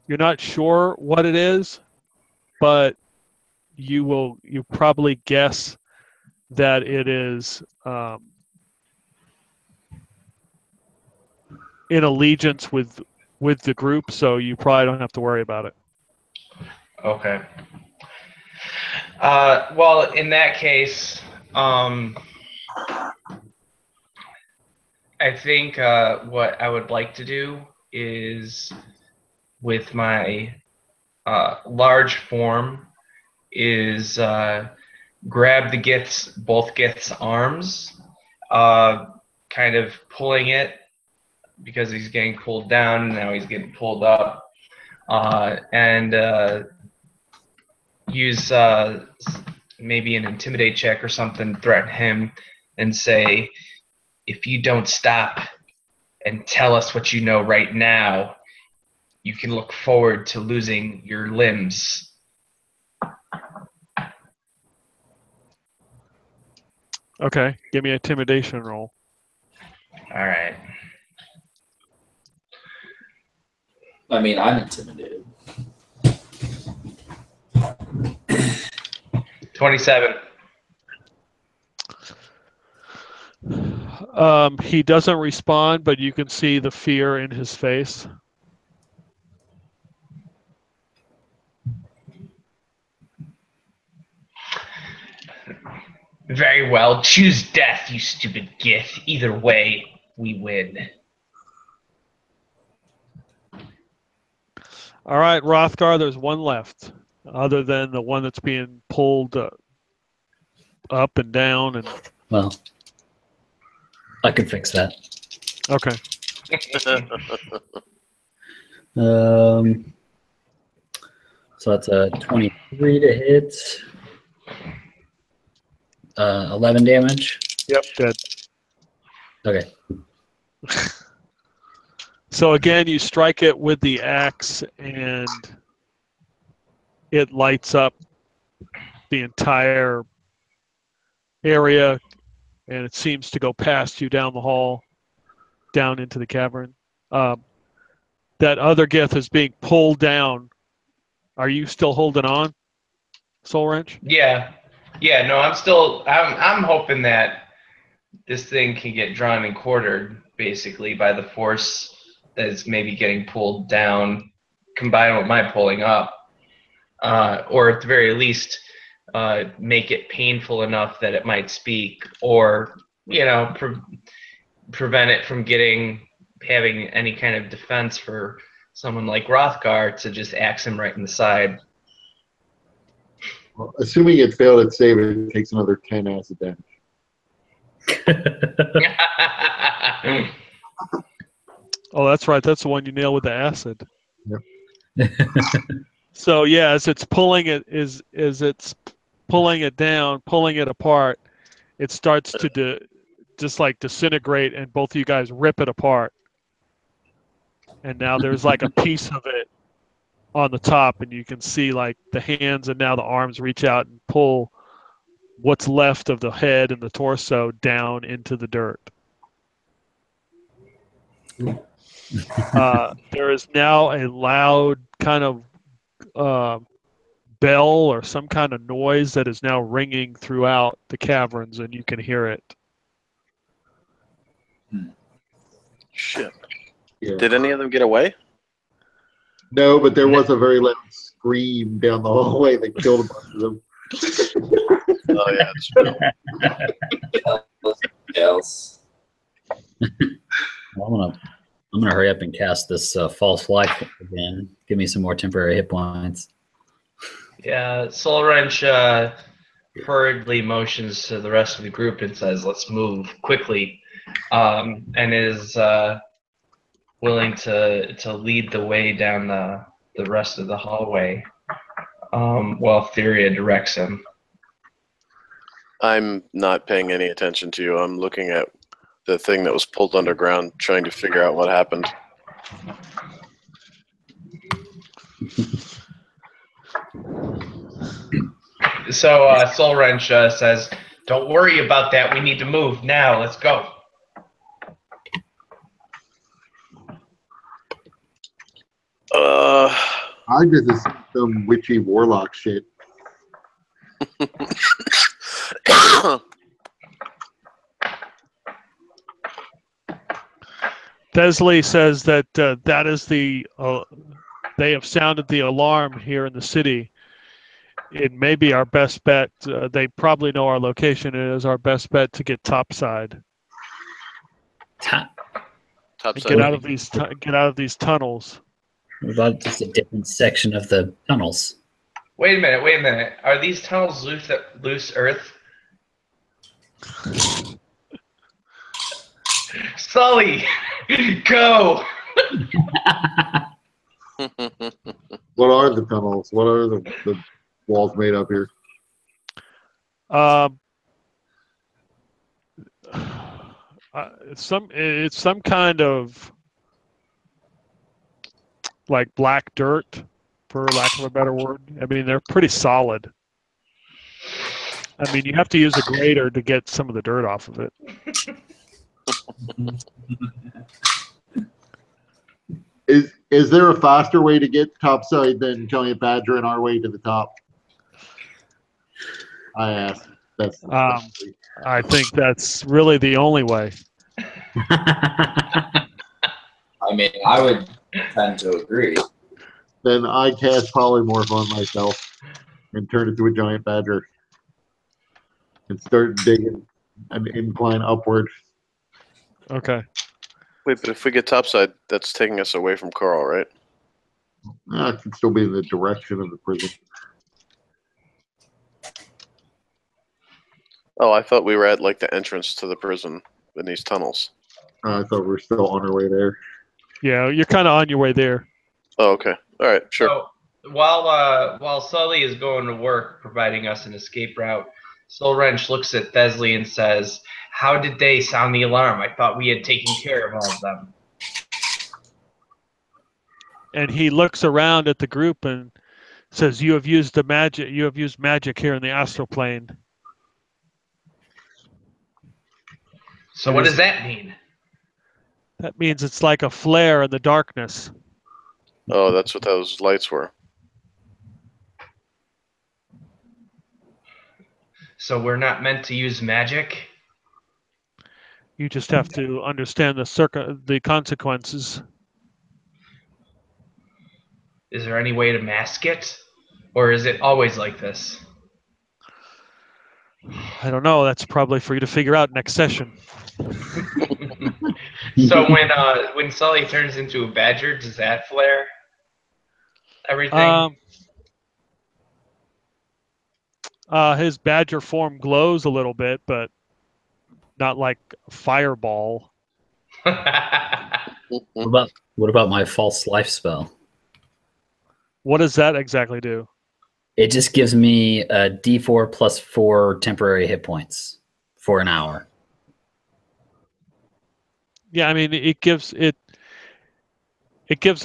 You're not sure what it is, but you probably guess that it is in allegiance with the group, so you probably don't have to worry about it. Okay. Well, in that case, I think what I would like to do is, with my large form, is grab both Gith's arms, kind of pulling it because he's getting pulled down and now he's getting pulled up, and use maybe an intimidate check or something, threaten him, and say, if you don't stop and tell us what you know right now, you can look forward to losing your limbs. Okay, give me an intimidation roll. All right. I mean, I'm intimidated. 27. He doesn't respond, but you can see the fear in his face. Very well. Choose death, you stupid Gith. Either way, we win. All right, Rothgar, there's one left, other than the one that's being pulled up and down. And Well, I can fix that. okay. So that's a 23 to hit. 11 damage. Yep, dead. Okay. So again, you strike it with the axe, and it lights up the entire area, and it seems to go past you down the hall, down into the cavern. That other Gith is being pulled down. Are you still holding on, Soul Wrench? Yeah. Yeah, no, I'm hoping that this thing can get drawn and quartered, basically, by the force that's maybe getting pulled down, combined with my pulling up. Or at the very least, make it painful enough that it might speak, or, prevent it from having any kind of defense for someone like Rothgar to just axe him right in the side. Well, assuming it failed its save, it takes another 10 acid damage. Oh, that's right. That's the one you nail with the acid. Yep. So yeah, as it's pulling it, it's pulling it down, pulling it apart, it starts to just like disintegrate, and both of you guys rip it apart. And now there's like a piece of it on the top, and you can see like the hands and now the arms reach out and pull what's left of the head and the torso down into the dirt. There is now a loud kind of bell or some kind of noise that is now ringing throughout the caverns, and you can hear it. Shit. Yeah. Did any of them get away? No, but there was a very loud scream down the hallway that killed a bunch of them. Oh yeah, it's true. Else. Well, I'm gonna hurry up and cast this false life again. Give me some more temporary hit points. Yeah, Soul Wrench hurriedly motions to the rest of the group and says, "Let's move quickly," and is willing to lead the way down the rest of the hallway while Theria directs him. I'm not paying any attention to you. I'm looking at the thing that was pulled underground, trying to figure out what happened. So Soul Wrench says, "Don't worry about that. We need to move now. Let's go." I just assumed some witchy warlock shit. Desley says that that is they have sounded the alarm here in the city, it may be our best bet. They probably know our location. It is our best bet to get topside. Topside. Get out of these tunnels. What about just a different section of the tunnels? Wait a minute. Are these tunnels loose earth? Sully, go! What are the tunnels? What are the walls made up here? It's some kind of like black dirt, for lack of a better word. I mean, they're pretty solid. I mean, you have to use a grater to get some of the dirt off of it. Is there a faster way to get topside than Giant Badger and our way to the top? I asked. That's I think that's really the only way. I mean, I would tend to agree. Then I cast polymorph on myself and turn it to a giant badger and start digging an incline upward. Okay. Wait, but if we get topside, that's taking us away from Karl, right? It can still be in the direction of the prison. Oh, I thought we were at like the entrance to the prison in these tunnels. I thought we were still on our way there. Yeah, you're kind of on your way there. Oh, okay. All right, sure. So while Sully is going to work providing us an escape route, Soul Wrench looks at Thesley and says, "How did they sound the alarm? I thought we had taken care of all of them." And he looks around at the group and says, "You have used magic here in the Astral Plane." So what does that mean? That means it's like a flare in the darkness. Oh, that's what those lights were. So we're not meant to use magic? You just have to understand the consequences. Is there any way to mask it? Or is it always like this? I don't know. That's probably for you to figure out next session. So when Sully turns into a badger, does that flare everything? His badger form glows a little bit, but not like a fireball. What about my false life spell? What does that exactly do? It just gives me a D4 plus 4 temporary hit points for an hour. Yeah, I mean it gives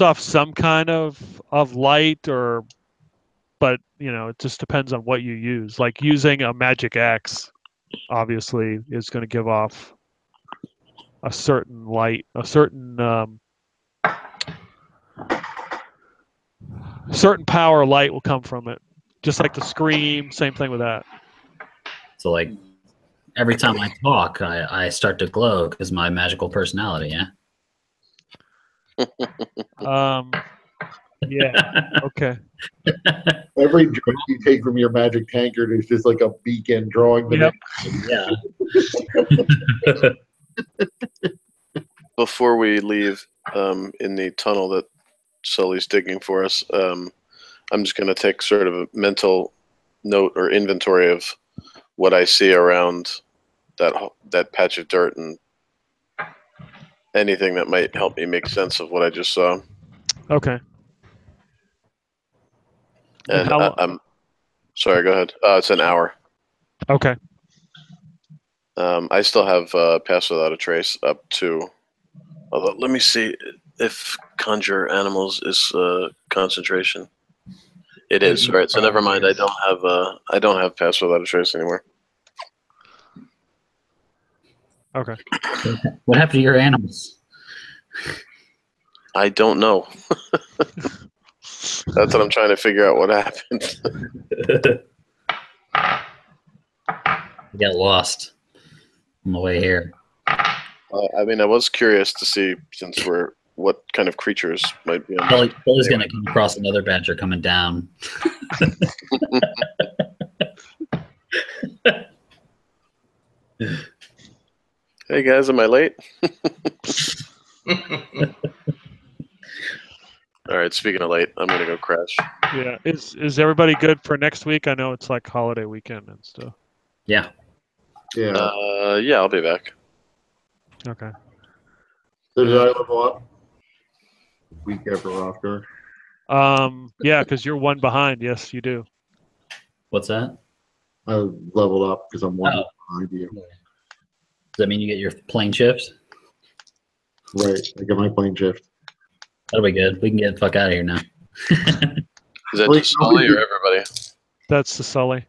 off some kind of light, but it just depends on what you use. Like using a magic axe obviously is going to give off a certain light, a certain power light will come from it. Just like the scream, same thing with that. So like every time I talk, I start to glow because my magical personality, yeah? Yeah, okay. Every drink you take from your magic tankard is just like a beacon drawing the Before we leave in the tunnel that Sully's digging for us, I'm just going to take sort of a mental note or inventory of what I see around that patch of dirt and anything that might help me make sense of what I just saw. Okay. And I'm sorry, go ahead. It's an hour. Okay. I still have Pass Without a Trace up to. Although, let me see if Conjure Animals is concentration. It is. All right, so never mind. I don't have Pass Without a Trace anymore. Okay. What happened to your animals? I don't know. That's what I'm trying to figure out. What happened? I got lost on the way here. I mean, I was curious to see what kind of creatures might be on. Billy's going to come across another badger coming down. Hey guys, am I late? All right, speaking of late, I'm gonna go crash. Yeah. Is everybody good for next week? I know it's like holiday weekend and stuff. Yeah. Yeah. Yeah, I'll be back. Okay. So did I level up? Week after Oscar. Yeah, because you're one behind. Yes, you do. What's that? I leveled up because I'm one Oh. behind you. Does that mean you get your plane shift? Right. I get my plane shift. That'll be good. We can get the fuck out of here now. Is that Wait, just Sully or everybody? That's the Sully.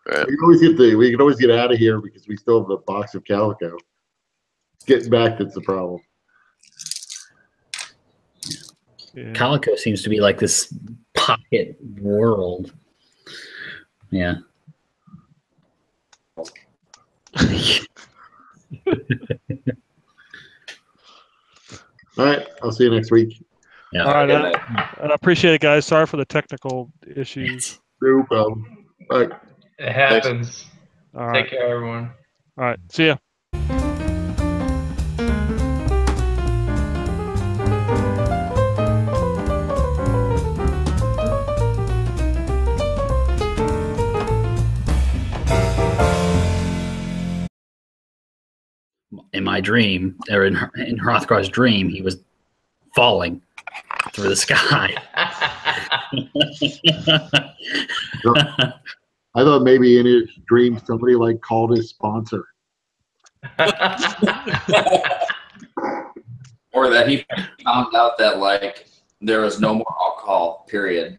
Right. We can always get out of here because we still have the box of calico. Getting back that's the problem. Yeah. Calico seems to be like this pocket world. Yeah. All right. I'll see you next week. Yeah. All right. Good night. I appreciate it, guys. Sorry for the technical issues. No problem. Bye. It happens. All right. Take care, everyone. All right. See ya. In my dream, or in Hrothgar's dream, he was falling through the sky. I thought maybe in his dream somebody like called his sponsor. Or that he found out that like there was no more alcohol, period.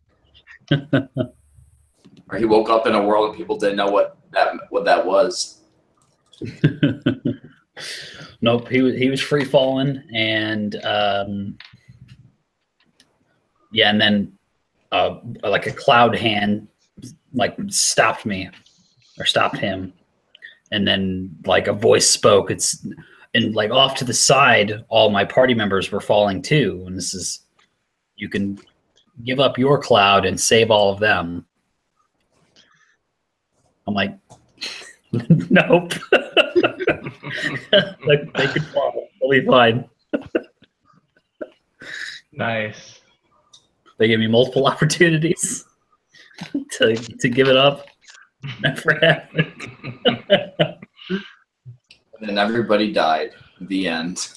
Or he woke up in a world and people didn't know what that was. Nope, he was free falling, and yeah, and then like a cloud hand like stopped me or stopped him, and then like a voice spoke. And like off to the side, all my party members were falling too. And this is, you can give up your cloud and save all of them. I'm like, nope. Like, they could fall. They'll be fine. Nice. They gave me multiple opportunities to give it up. Never happened. And then everybody died. The end.